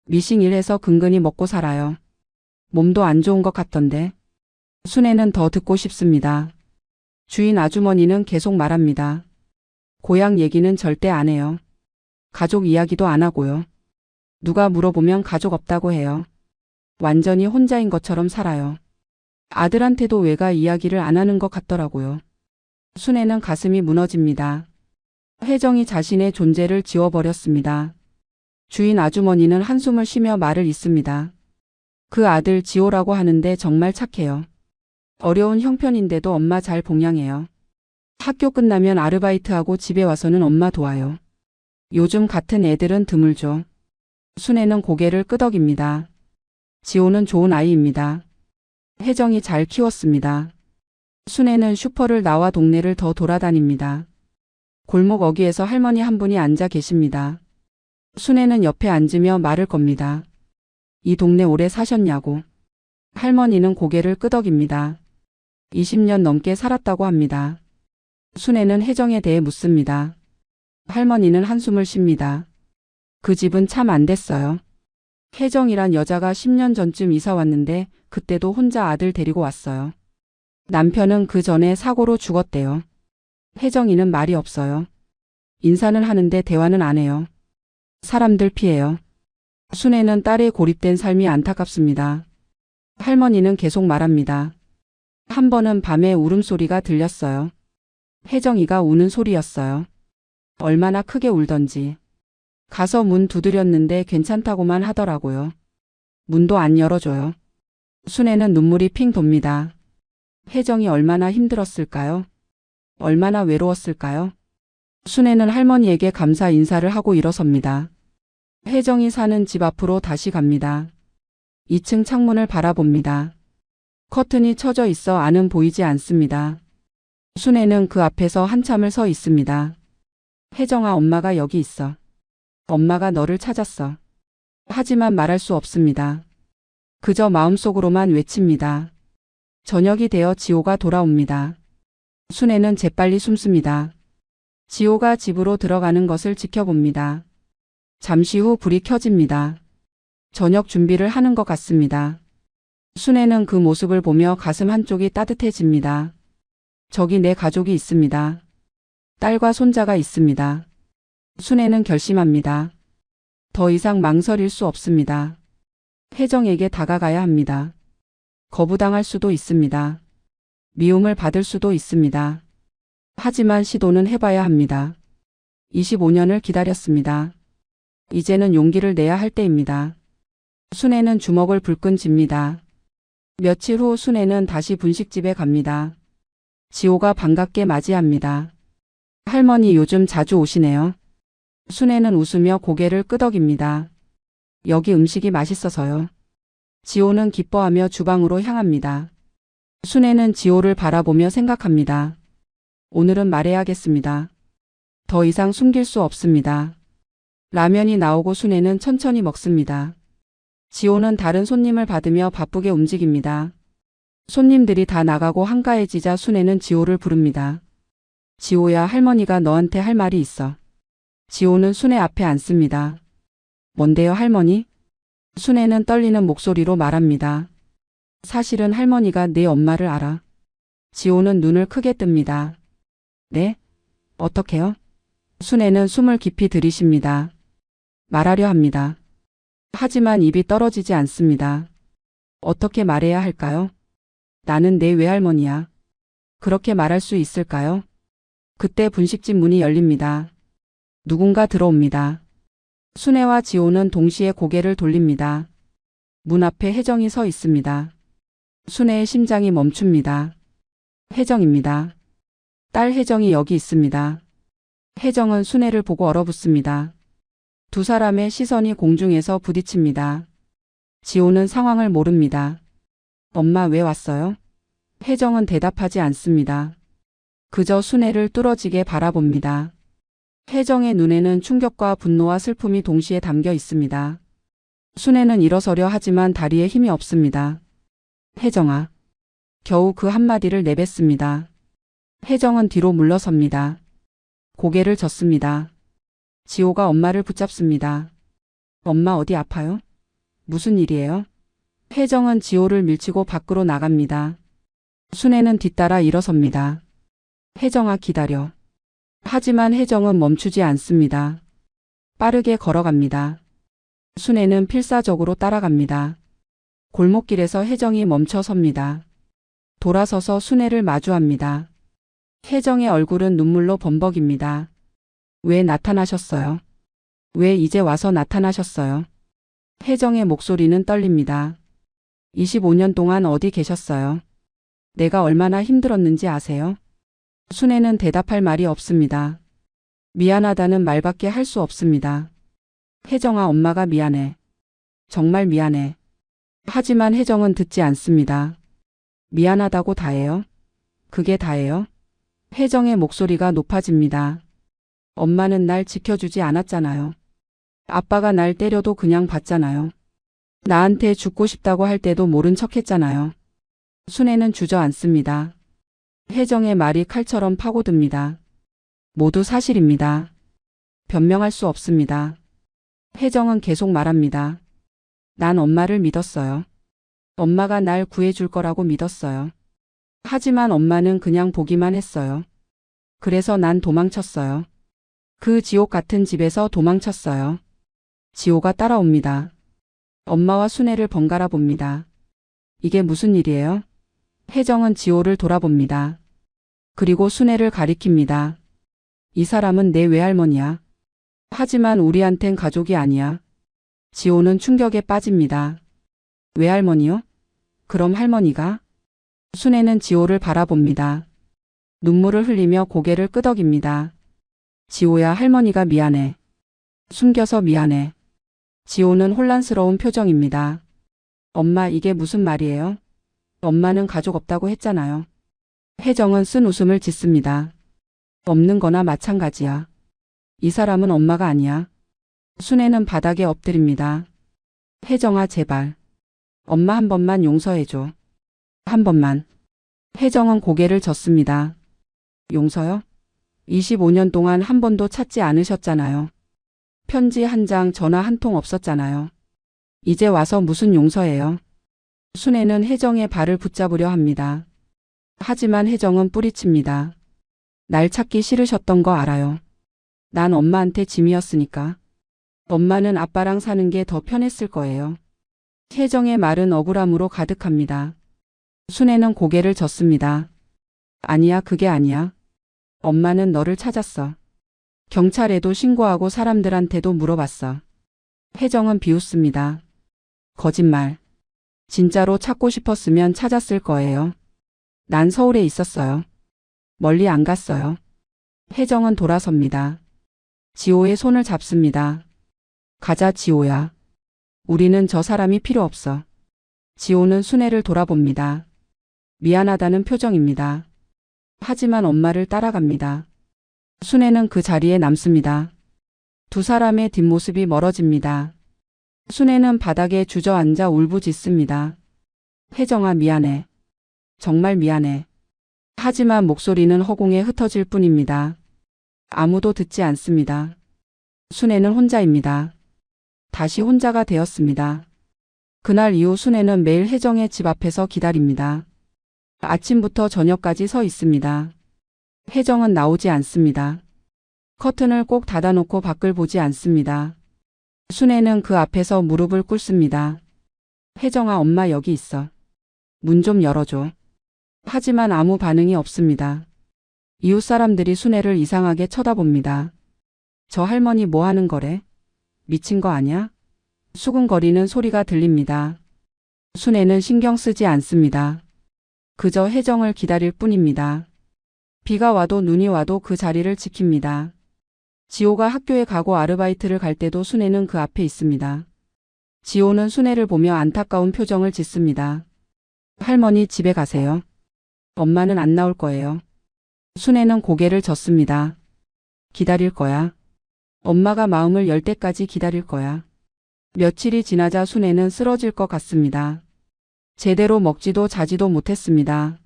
Speaker 1: 미싱 일해서 근근히 먹고 살아요. 몸도 안 좋은 것 같던데. 순애는 더 듣고 싶습니다. 주인 아주머니는 계속 말합니다. 고향 얘기는 절대 안 해요. 가족 이야기도 안 하고요. 누가 물어보면 가족 없다고 해요. 완전히 혼자인 것처럼 살아요. 아들한테도 외가 이야기를 안 하는 것 같더라고요. 순애는 가슴이 무너집니다. 혜정이 자신의 존재를 지워버렸습니다. 주인 아주머니는 한숨을 쉬며 말을 잇습니다. 그 아들 지호라고 하는데 정말 착해요. 어려운 형편인데도 엄마 잘 봉양해요. 학교 끝나면 아르바이트하고 집에 와서는 엄마 도와요. 요즘 같은 애들은 드물죠. 순애는 고개를 끄덕입니다. 지호는 좋은 아이입니다. 혜정이 잘 키웠습니다. 순애는 슈퍼를 나와 동네를 더 돌아다닙니다. 골목 어귀에서 할머니 한 분이 앉아 계십니다. 순애는 옆에 앉으며 말을 겁니다. 이 동네 오래 사셨냐고. 할머니는 고개를 끄덕입니다. 20년 넘게 살았다고 합니다. 순애는 혜정에 대해 묻습니다. 할머니는 한숨을 쉽니다. 그 집은 참 안 됐어요. 혜정이란 여자가 10년 전쯤 이사 왔는데 그때도 혼자 아들 데리고 왔어요. 남편은 그 전에 사고로 죽었대요. 혜정이는 말이 없어요. 인사는 하는데 대화는 안 해요. 사람들 피해요. 순애는 딸의 고립된 삶이 안타깝습니다. 할머니는 계속 말합니다. 한 번은 밤에 울음소리가 들렸어요. 혜정이가 우는 소리였어요. 얼마나 크게 울던지. 가서 문 두드렸는데 괜찮다고만 하더라고요. 문도 안 열어줘요. 순애는 눈물이 핑 돕니다. 혜정이 얼마나 힘들었을까요? 얼마나 외로웠을까요? 순애는 할머니에게 감사 인사를 하고 일어섭니다. 혜정이 사는 집 앞으로 다시 갑니다. 2층 창문을 바라봅니다. 커튼이 쳐져 있어 안은 보이지 않습니다. 순애는 그 앞에서 한참을 서 있습니다. 혜정아, 엄마가 여기 있어. 엄마가 너를 찾았어. 하지만 말할 수 없습니다. 그저 마음속으로만 외칩니다. 저녁이 되어 지호가 돌아옵니다. 순애는 재빨리 숨습니다. 지호가 집으로 들어가는 것을 지켜봅니다. 잠시 후 불이 켜집니다. 저녁 준비를 하는 것 같습니다. 순애는 그 모습을 보며 가슴 한쪽이 따뜻해집니다. 저기 내 가족이 있습니다. 딸과 손자가 있습니다. 순애는 결심합니다. 더 이상 망설일 수 없습니다. 혜정에게 다가가야 합니다. 거부당할 수도 있습니다. 미움을 받을 수도 있습니다. 하지만 시도는 해봐야 합니다. 25년을 기다렸습니다. 이제는 용기를 내야 할 때입니다. 순애는 주먹을 불끈 쥡니다. 며칠 후 순애는 다시 분식집에 갑니다. 지호가 반갑게 맞이합니다. 할머니 요즘 자주 오시네요. 순애는 웃으며 고개를 끄덕입니다. 여기 음식이 맛있어서요. 지호는 기뻐하며 주방으로 향합니다. 순애는 지호를 바라보며 생각합니다. 오늘은 말해야겠습니다. 더 이상 숨길 수 없습니다. 라면이 나오고 순애는 천천히 먹습니다. 지호는 다른 손님을 받으며 바쁘게 움직입니다. 손님들이 다 나가고 한가해지자 순애는 지호를 부릅니다. 지호야, 할머니가 너한테 할 말이 있어. 지호는 순애 앞에 앉습니다. 뭔데요, 할머니? 순애는 떨리는 목소리로 말합니다. 사실은 할머니가 내 엄마를 알아. 지호는 눈을 크게 뜹니다. 네? 어떻게요? 순애는 숨을 깊이 들이쉽니다. 말하려 합니다. 하지만 입이 떨어지지 않습니다. 어떻게 말해야 할까요? 나는 내 외할머니야. 그렇게 말할 수 있을까요? 그때 분식집 문이 열립니다. 누군가 들어옵니다. 순애와 지호는 동시에 고개를 돌립니다. 문 앞에 혜정이 서 있습니다. 순애의 심장이 멈춥니다. 혜정입니다. 딸 혜정이 여기 있습니다. 혜정은 순애를 보고 얼어붙습니다. 두 사람의 시선이 공중에서 부딪힙니다. 지호는 상황을 모릅니다. 엄마 왜 왔어요? 혜정은 대답하지 않습니다. 그저 순애를 뚫어지게 바라봅니다. 혜정의 눈에는 충격과 분노와 슬픔이 동시에 담겨 있습니다. 순애는 일어서려 하지만 다리에 힘이 없습니다. 혜정아. 겨우 그 한마디를 내뱉습니다. 혜정은 뒤로 물러섭니다. 고개를 젓습니다. 지호가 엄마를 붙잡습니다. 엄마 어디 아파요? 무슨 일이에요? 혜정은 지호를 밀치고 밖으로 나갑니다. 순애는 뒤따라 일어섭니다. 혜정아 기다려. 하지만 혜정은 멈추지 않습니다. 빠르게 걸어갑니다. 순애는 필사적으로 따라갑니다. 골목길에서 혜정이 멈춰 섭니다. 돌아서서 순애를 마주합니다. 혜정의 얼굴은 눈물로 범벅입니다. 왜 나타나셨어요? 왜 이제 와서 나타나셨어요? 혜정의 목소리는 떨립니다. 25년 동안 어디 계셨어요? 내가 얼마나 힘들었는지 아세요? 순애는 대답할 말이 없습니다. 미안하다는 말밖에 할 수 없습니다. 혜정아 엄마가 미안해. 정말 미안해. 하지만 혜정은 듣지 않습니다. 미안하다고 다해요? 그게 다예요? 혜정의 목소리가 높아집니다. 엄마는 날 지켜주지 않았잖아요. 아빠가 날 때려도 그냥 봤잖아요. 나한테 죽고 싶다고 할 때도 모른 척 했잖아요. 순애는 주저앉습니다. 혜정의 말이 칼처럼 파고듭니다. 모두 사실입니다. 변명할 수 없습니다. 혜정은 계속 말합니다. 난 엄마를 믿었어요. 엄마가 날 구해줄 거라고 믿었어요. 하지만 엄마는 그냥 보기만 했어요. 그래서 난 도망쳤어요. 그 지옥 같은 집에서 도망쳤어요. 지호가 따라옵니다. 엄마와 순애를 번갈아 봅니다. 이게 무슨 일이에요? 혜정은 지호를 돌아봅니다. 그리고 순애를 가리킵니다. 이 사람은 내 외할머니야. 하지만 우리한텐 가족이 아니야. 지호는 충격에 빠집니다. 외할머니요? 그럼 할머니가? 순애는 지호를 바라봅니다. 눈물을 흘리며 고개를 끄덕입니다. 지호야 할머니가 미안해. 숨겨서 미안해. 지호는 혼란스러운 표정입니다. 엄마 이게 무슨 말이에요? 엄마는 가족 없다고 했잖아요. 혜정은 쓴 웃음을 짓습니다. 없는 거나 마찬가지야. 이 사람은 엄마가 아니야. 순애는 바닥에 엎드립니다. 혜정아 제발. 엄마 한 번만 용서해줘. 한 번만. 혜정은 고개를 젓습니다. 용서요? 25년 동안 한 번도 찾지 않으셨잖아요. 편지 한 장, 전화 한 통 없었잖아요. 이제 와서 무슨 용서예요? 순애는 혜정의 발을 붙잡으려 합니다. 하지만 혜정은 뿌리칩니다. 날 찾기 싫으셨던 거 알아요. 난 엄마한테 짐이었으니까. 엄마는 아빠랑 사는 게 더 편했을 거예요. 혜정의 말은 억울함으로 가득합니다. 순애는 고개를 젓습니다. 아니야 그게 아니야. 엄마는 너를 찾았어. 경찰에도 신고하고 사람들한테도 물어봤어. 혜정은 비웃습니다. 거짓말. 진짜로 찾고 싶었으면 찾았을 거예요. 난 서울에 있었어요. 멀리 안 갔어요. 혜정은 돌아섭니다. 지호의 손을 잡습니다. 가자 지호야. 우리는 저 사람이 필요 없어. 지호는 순애를 돌아봅니다. 미안하다는 표정입니다. 하지만 엄마를 따라갑니다. 순애는 그 자리에 남습니다. 두 사람의 뒷모습이 멀어집니다. 순애는 바닥에 주저앉아 울부짖습니다. 혜정아 미안해. 정말 미안해. 하지만 목소리는 허공에 흩어질 뿐입니다. 아무도 듣지 않습니다. 순애는 혼자입니다. 다시 혼자가 되었습니다. 그날 이후 순애는 매일 혜정의 집 앞에서 기다립니다. 아침부터 저녁까지 서 있습니다. 혜정은 나오지 않습니다. 커튼을 꼭 닫아놓고 밖을 보지 않습니다. 순애는 그 앞에서 무릎을 꿇습니다. 혜정아 엄마 여기 있어. 문 좀 열어줘. 하지만 아무 반응이 없습니다. 이웃 사람들이 순애를 이상하게 쳐다봅니다. 저 할머니 뭐 하는 거래? 미친 거 아냐? 수근거리는 소리가 들립니다. 순애는 신경 쓰지 않습니다. 그저 혜정을 기다릴 뿐입니다. 비가 와도 눈이 와도 그 자리를 지킵니다. 지호가 학교에 가고 아르바이트를 갈 때도 순애는 그 앞에 있습니다. 지호는 순애를 보며 안타까운 표정을 짓습니다. 할머니 집에 가세요. 엄마는 안 나올 거예요. 순애는 고개를 젓습니다. 기다릴 거야. 엄마가 마음을 열 때까지 기다릴 거야. 며칠이 지나자 순애는 쓰러질 것 같습니다. 제대로 먹지도 자지도 못했습니다.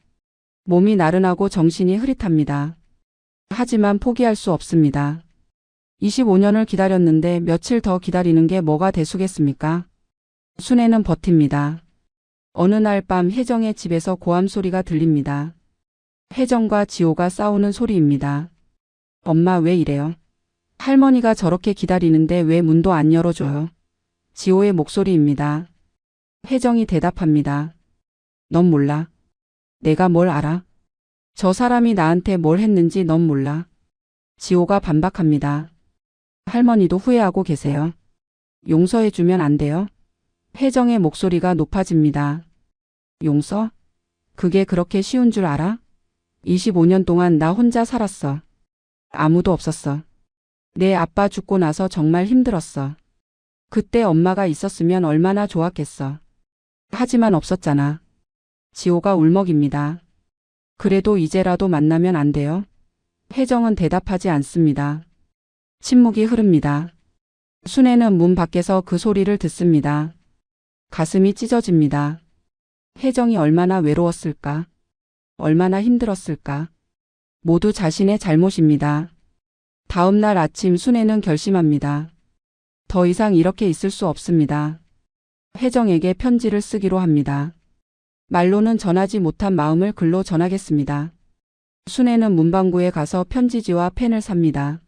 Speaker 1: 몸이 나른하고 정신이 흐릿합니다. 하지만 포기할 수 없습니다. 25년을 기다렸는데 며칠 더 기다리는 게 뭐가 대수겠습니까? 순애는 버팁니다. 어느 날 밤 혜정의 집에서 고함 소리가 들립니다. 혜정과 지호가 싸우는 소리입니다. 엄마 왜 이래요? 할머니가 저렇게 기다리는데 왜 문도 안 열어줘요? 지호의 목소리입니다. 혜정이 대답합니다. 넌 몰라. 내가 뭘 알아? 저 사람이 나한테 뭘 했는지 넌 몰라. 지호가 반박합니다. 할머니도 후회하고 계세요. 용서해주면 안 돼요? 혜정의 목소리가 높아집니다. 용서? 그게 그렇게 쉬운 줄 알아? 25년 동안 나 혼자 살았어. 아무도 없었어. 내 아빠 죽고 나서 정말 힘들었어. 그때 엄마가 있었으면 얼마나 좋았겠어. 하지만 없었잖아. 지호가 울먹입니다. 그래도 이제라도 만나면 안 돼요? 혜정은 대답하지 않습니다. 침묵이 흐릅니다. 순애는 문 밖에서 그 소리를 듣습니다. 가슴이 찢어집니다. 혜정이 얼마나 외로웠을까? 얼마나 힘들었을까? 모두 자신의 잘못입니다. 다음 날 아침 순애는 결심합니다. 더 이상 이렇게 있을 수 없습니다. 혜정에게 편지를 쓰기로 합니다. 말로는 전하지 못한 마음을 글로 전하겠습니다. 순애는 문방구에 가서 편지지와 펜을 삽니다.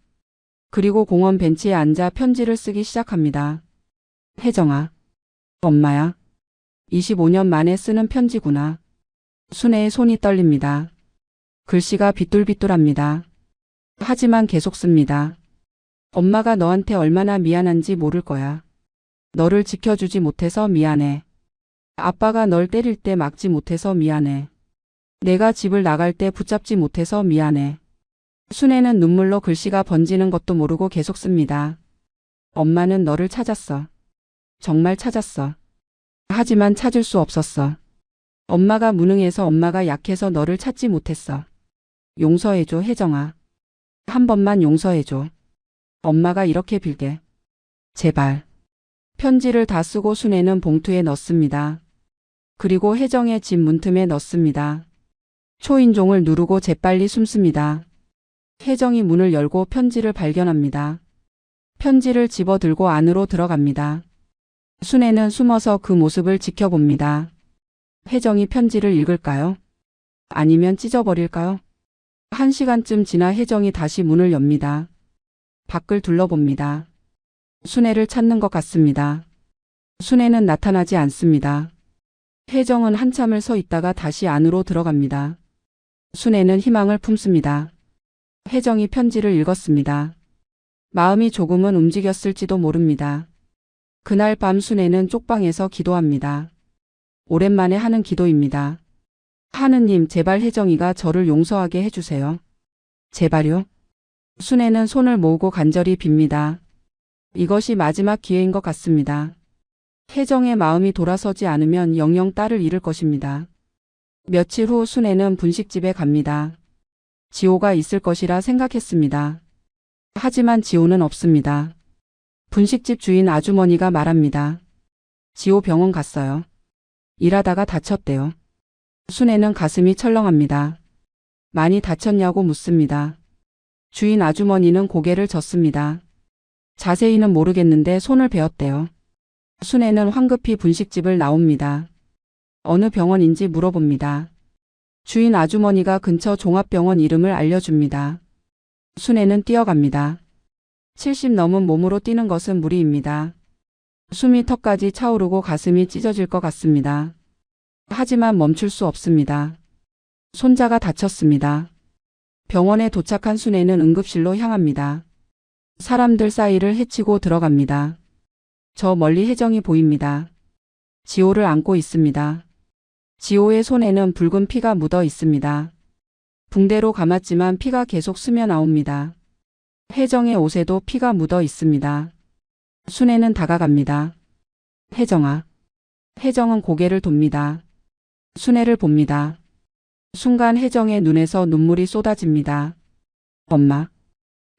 Speaker 1: 그리고 공원 벤치에 앉아 편지를 쓰기 시작합니다. 혜정아. 엄마야. 25년 만에 쓰는 편지구나. 순애의 손이 떨립니다. 글씨가 비뚤비뚤합니다. 하지만 계속 씁니다. 엄마가 너한테 얼마나 미안한지 모를 거야. 너를 지켜주지 못해서 미안해. 아빠가 널 때릴 때 막지 못해서 미안해. 내가 집을 나갈 때 붙잡지 못해서 미안해. 순애는 눈물로 글씨가 번지는 것도 모르고 계속 씁니다. 엄마는 너를 찾았어. 정말 찾았어. 하지만 찾을 수 없었어. 엄마가 무능해서 엄마가 약해서 너를 찾지 못했어. 용서해줘 혜정아. 한 번만 용서해줘. 엄마가 이렇게 빌게. 제발. 편지를 다 쓰고 순애는 봉투에 넣습니다. 그리고 혜정의 집 문틈에 넣습니다. 초인종을 누르고 재빨리 숨습니다. 혜정이 문을 열고 편지를 발견합니다. 편지를 집어들고 안으로 들어갑니다. 순애는 숨어서 그 모습을 지켜봅니다. 혜정이 편지를 읽을까요? 아니면 찢어버릴까요? 1시간쯤 지나 혜정이 다시 문을 엽니다. 밖을 둘러봅니다. 순애를 찾는 것 같습니다. 순애는 나타나지 않습니다. 혜정은 한참을 서 있다가 다시 안으로 들어갑니다. 순애는 희망을 품습니다. 혜정이 편지를 읽었습니다. 마음이 조금은 움직였을지도 모릅니다. 그날 밤 순애는 쪽방에서 기도합니다. 오랜만에 하는 기도입니다. 하느님, 제발 혜정이가 저를 용서하게 해주세요. 제발요. 순애는 손을 모으고 간절히 빕니다. 이것이 마지막 기회인 것 같습니다. 혜정의 마음이 돌아서지 않으면 영영 딸을 잃을 것입니다. 며칠 후 순애는 분식집에 갑니다. 지호가 있을 것이라 생각했습니다. 하지만 지호는 없습니다. 분식집 주인 아주머니가 말합니다. 지호 병원 갔어요. 일하다가 다쳤대요. 순애는 가슴이 철렁합니다. 많이 다쳤냐고 묻습니다. 주인 아주머니는 고개를 젓습니다. 자세히는 모르겠는데 손을 베었대요. 순애는 황급히 분식집을 나옵니다. 어느 병원인지 물어봅니다. 주인 아주머니가 근처 종합병원 이름을 알려줍니다. 순애는 뛰어갑니다. 70 넘은 몸으로 뛰는 것은 무리입니다. 숨이 턱까지 차오르고 가슴이 찢어질 것 같습니다. 하지만 멈출 수 없습니다. 손자가 다쳤습니다. 병원에 도착한 순애는 응급실로 향합니다. 사람들 사이를 헤치고 들어갑니다. 저 멀리 혜정이 보입니다. 지호를 안고 있습니다. 지호의 손에는 붉은 피가 묻어 있습니다. 붕대로 감았지만 피가 계속 스며 나옵니다. 혜정의 옷에도 피가 묻어 있습니다. 순애는 다가갑니다. 혜정아. 혜정은 고개를 돕니다. 순애를 봅니다. 순간 혜정의 눈에서 눈물이 쏟아집니다. 엄마.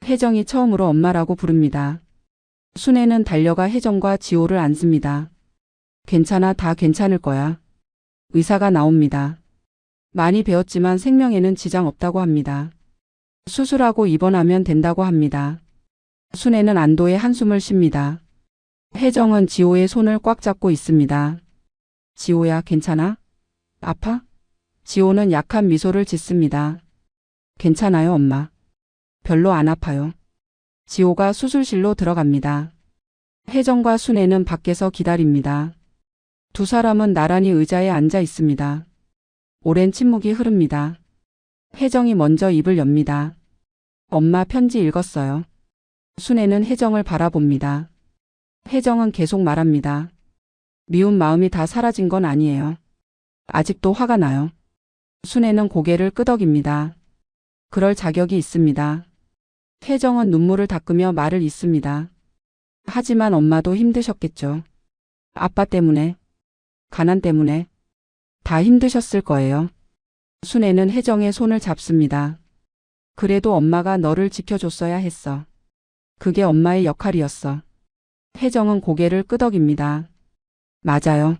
Speaker 1: 혜정이 처음으로 엄마라고 부릅니다. 순애는 달려가 혜정과 지호를 안습니다. 괜찮아, 다 괜찮을 거야. 의사가 나옵니다. 많이 배웠지만 생명에는 지장 없다고 합니다. 수술하고 입원하면 된다고 합니다. 순애는 안도의 한숨을 쉽니다. 혜정은 지호의 손을 꽉 잡고 있습니다. 지호야, 괜찮아? 아파? 지호는 약한 미소를 짓습니다. 괜찮아요, 엄마. 별로 안 아파요. 지호가 수술실로 들어갑니다. 혜정과 순애는 밖에서 기다립니다. 두 사람은 나란히 의자에 앉아 있습니다. 오랜 침묵이 흐릅니다. 혜정이 먼저 입을 엽니다. 엄마, 편지 읽었어요. 순애는 혜정을 바라봅니다. 혜정은 계속 말합니다. 미운 마음이 다 사라진 건 아니에요. 아직도 화가 나요. 순애는 고개를 끄덕입니다. 그럴 자격이 있습니다. 혜정은 눈물을 닦으며 말을 잇습니다. 하지만 엄마도 힘드셨겠죠. 아빠 때문에, 가난 때문에 다 힘드셨을 거예요. 순애는 혜정의 손을 잡습니다. 그래도 엄마가 너를 지켜줬어야 했어. 그게 엄마의 역할이었어. 혜정은 고개를 끄덕입니다. 맞아요.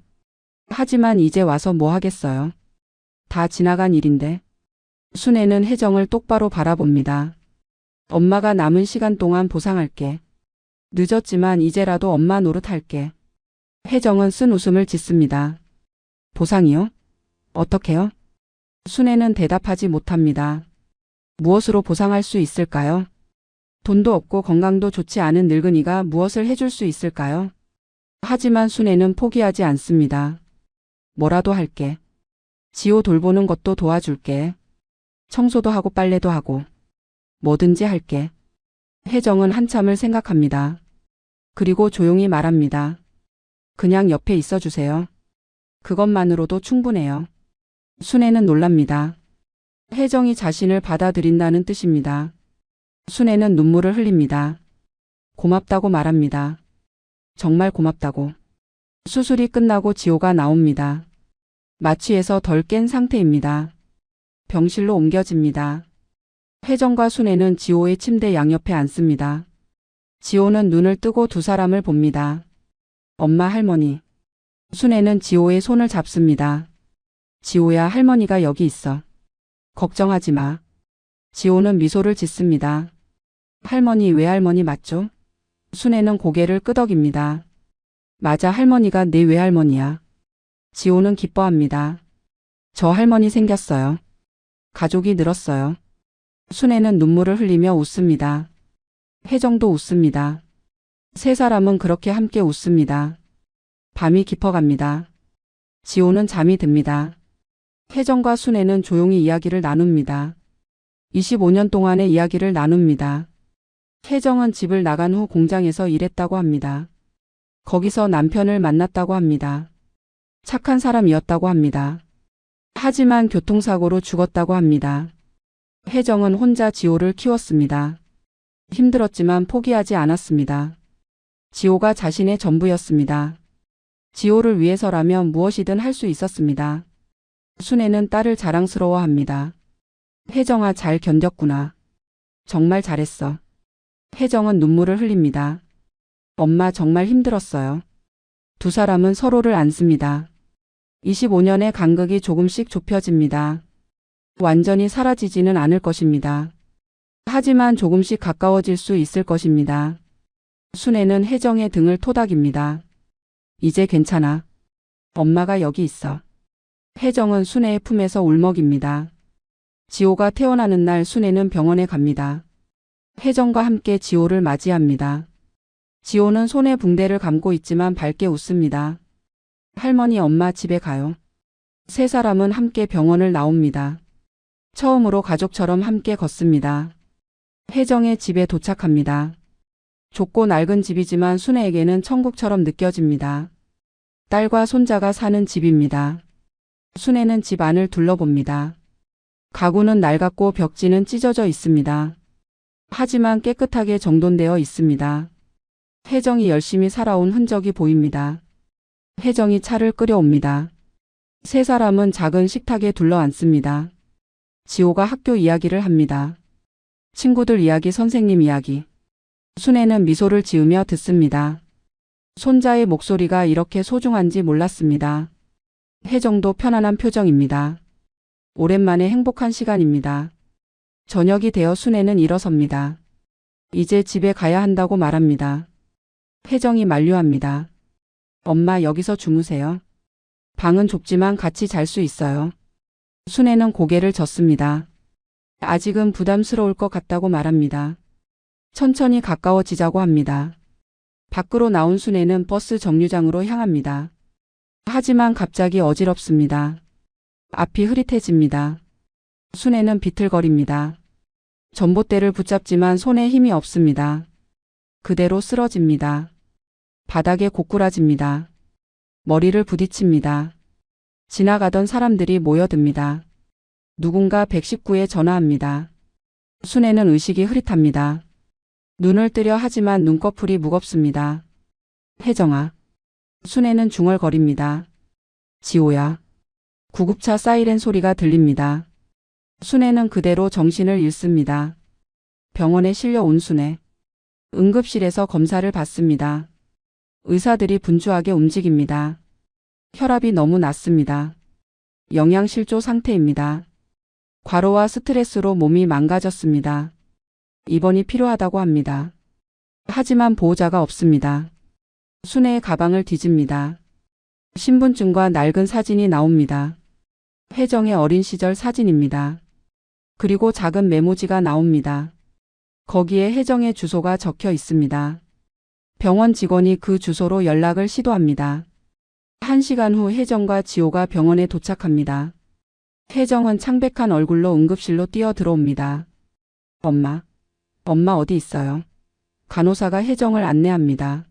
Speaker 1: 하지만 이제 와서 뭐 하겠어요. 다 지나간 일인데. 순애는 혜정을 똑바로 바라봅니다. 엄마가 남은 시간 동안 보상할게. 늦었지만 이제라도 엄마 노릇할게. 혜정은 쓴 웃음을 짓습니다. 보상이요? 어떻게요? 순애는 대답하지 못합니다. 무엇으로 보상할 수 있을까요? 돈도 없고 건강도 좋지 않은 늙은이가 무엇을 해줄 수 있을까요? 하지만 순애는 포기하지 않습니다. 뭐라도 할게. 지호 돌보는 것도 도와줄게. 청소도 하고 빨래도 하고. 뭐든지 할게. 혜정은 한참을 생각합니다. 그리고 조용히 말합니다. 그냥 옆에 있어주세요. 그것만으로도 충분해요. 순애는 놀랍니다. 혜정이 자신을 받아들인다는 뜻입니다. 순애는 눈물을 흘립니다. 고맙다고 말합니다. 정말 고맙다고. 수술이 끝나고 지호가 나옵니다. 마취에서 덜 깬 상태입니다. 병실로 옮겨집니다. 혜정과 순애는 지호의 침대 양옆에 앉습니다. 지호는 눈을 뜨고 두 사람을 봅니다. 엄마, 할머니. 순애는 지호의 손을 잡습니다. 지호야, 할머니가 여기 있어. 걱정하지 마. 지호는 미소를 짓습니다. 할머니, 외할머니 맞죠? 순애는 고개를 끄덕입니다. 맞아, 할머니가 내 외할머니야. 지호는 기뻐합니다. 저 할머니 생겼어요. 가족이 늘었어요. 순애는 눈물을 흘리며 웃습니다. 혜정도 웃습니다. 세 사람은 그렇게 함께 웃습니다. 밤이 깊어갑니다. 지호는 잠이 듭니다. 혜정과 순애는 조용히 이야기를 나눕니다. 25년 동안의 이야기를 나눕니다. 혜정은 집을 나간 후 공장에서 일했다고 합니다. 거기서 남편을 만났다고 합니다. 착한 사람이었다고 합니다. 하지만 교통사고로 죽었다고 합니다. 혜정은 혼자 지호를 키웠습니다. 힘들었지만 포기하지 않았습니다. 지호가 자신의 전부였습니다. 지호를 위해서라면 무엇이든 할 수 있었습니다. 순애는 딸을 자랑스러워합니다. 혜정아, 잘 견뎠구나. 정말 잘했어. 혜정은 눈물을 흘립니다. 엄마, 정말 힘들었어요. 두 사람은 서로를 안습니다. 25년의 간극이 조금씩 좁혀집니다. 완전히 사라지지는 않을 것입니다. 하지만 조금씩 가까워질 수 있을 것입니다. 순애는 혜정의 등을 토닥입니다. 이제 괜찮아. 엄마가 여기 있어. 혜정은 순애의 품에서 울먹입니다. 지호가 태어나는 날 순애는 병원에 갑니다. 혜정과 함께 지호를 맞이합니다. 지호는 손에 붕대를 감고 있지만 밝게 웃습니다. 할머니, 엄마 집에 가요. 세 사람은 함께 병원을 나옵니다. 처음으로 가족처럼 함께 걷습니다. 혜정의 집에 도착합니다. 좁고 낡은 집이지만 순애에게는 천국처럼 느껴집니다. 딸과 손자가 사는 집입니다. 순애는 집 안을 둘러봅니다. 가구는 낡았고 벽지는 찢어져 있습니다. 하지만 깨끗하게 정돈되어 있습니다. 혜정이 열심히 살아온 흔적이 보입니다. 혜정이 차를 끓여옵니다. 세 사람은 작은 식탁에 둘러앉습니다. 지호가 학교 이야기를 합니다. 친구들 이야기, 선생님 이야기. 순애는 미소를 지으며 듣습니다. 손자의 목소리가 이렇게 소중한지 몰랐습니다. 혜정도 편안한 표정입니다. 오랜만에 행복한 시간입니다. 저녁이 되어 순애는 일어섭니다. 이제 집에 가야 한다고 말합니다. 혜정이 만류합니다. 엄마, 여기서 주무세요. 방은 좁지만 같이 잘 수 있어요. 순애는 고개를 젓습니다. 아직은 부담스러울 것 같다고 말합니다. 천천히 가까워지자고 합니다. 밖으로 나온 순애는 버스 정류장으로 향합니다. 하지만 갑자기 어지럽습니다. 앞이 흐릿해집니다. 순애는 비틀거립니다. 전봇대를 붙잡지만 손에 힘이 없습니다. 그대로 쓰러집니다. 바닥에 고꾸라집니다. 머리를 부딪힙니다. 지나가던 사람들이 모여듭니다. 누군가 119에 전화합니다. 순애는 의식이 흐릿합니다. 눈을 뜨려 하지만 눈꺼풀이 무겁습니다. 혜정아. 순애는 중얼거립니다. 지호야. 구급차 사이렌 소리가 들립니다. 순애는 그대로 정신을 잃습니다. 병원에 실려온 순애. 응급실에서 검사를 받습니다. 의사들이 분주하게 움직입니다. 혈압이 너무 낮습니다. 영양실조 상태입니다. 과로와 스트레스로 몸이 망가졌습니다. 입원이 필요하다고 합니다. 하지만 보호자가 없습니다. 순애의 가방을 뒤집니다. 신분증과 낡은 사진이 나옵니다. 혜정의 어린 시절 사진입니다. 그리고 작은 메모지가 나옵니다. 거기에 혜정의 주소가 적혀 있습니다. 병원 직원이 그 주소로 연락을 시도합니다. 1시간 후 혜정과 지호가 병원에 도착합니다. 혜정은 창백한 얼굴로 응급실로 뛰어 들어옵니다. 엄마 어디 있어요? 간호사가 혜정을 안내합니다.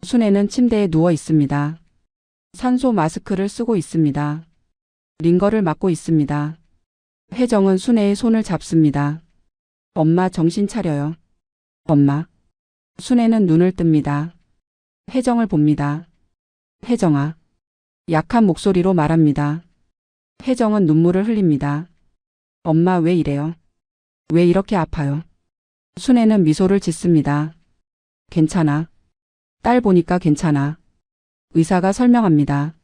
Speaker 1: 순애는 침대에 누워 있습니다. 산소 마스크를 쓰고 있습니다. 링거를 맞고 있습니다. 혜정은 순애의 손을 잡습니다. 엄마, 정신 차려요. 엄마. 순애는 눈을 뜹니다. 혜정을 봅니다. 혜정아. 약한 목소리로 말합니다. 혜정은 눈물을 흘립니다. 엄마, 왜 이래요? 왜 이렇게 아파요? 순애는 미소를 짓습니다. 괜찮아. 딸 보니까 괜찮아. 의사가 설명합니다.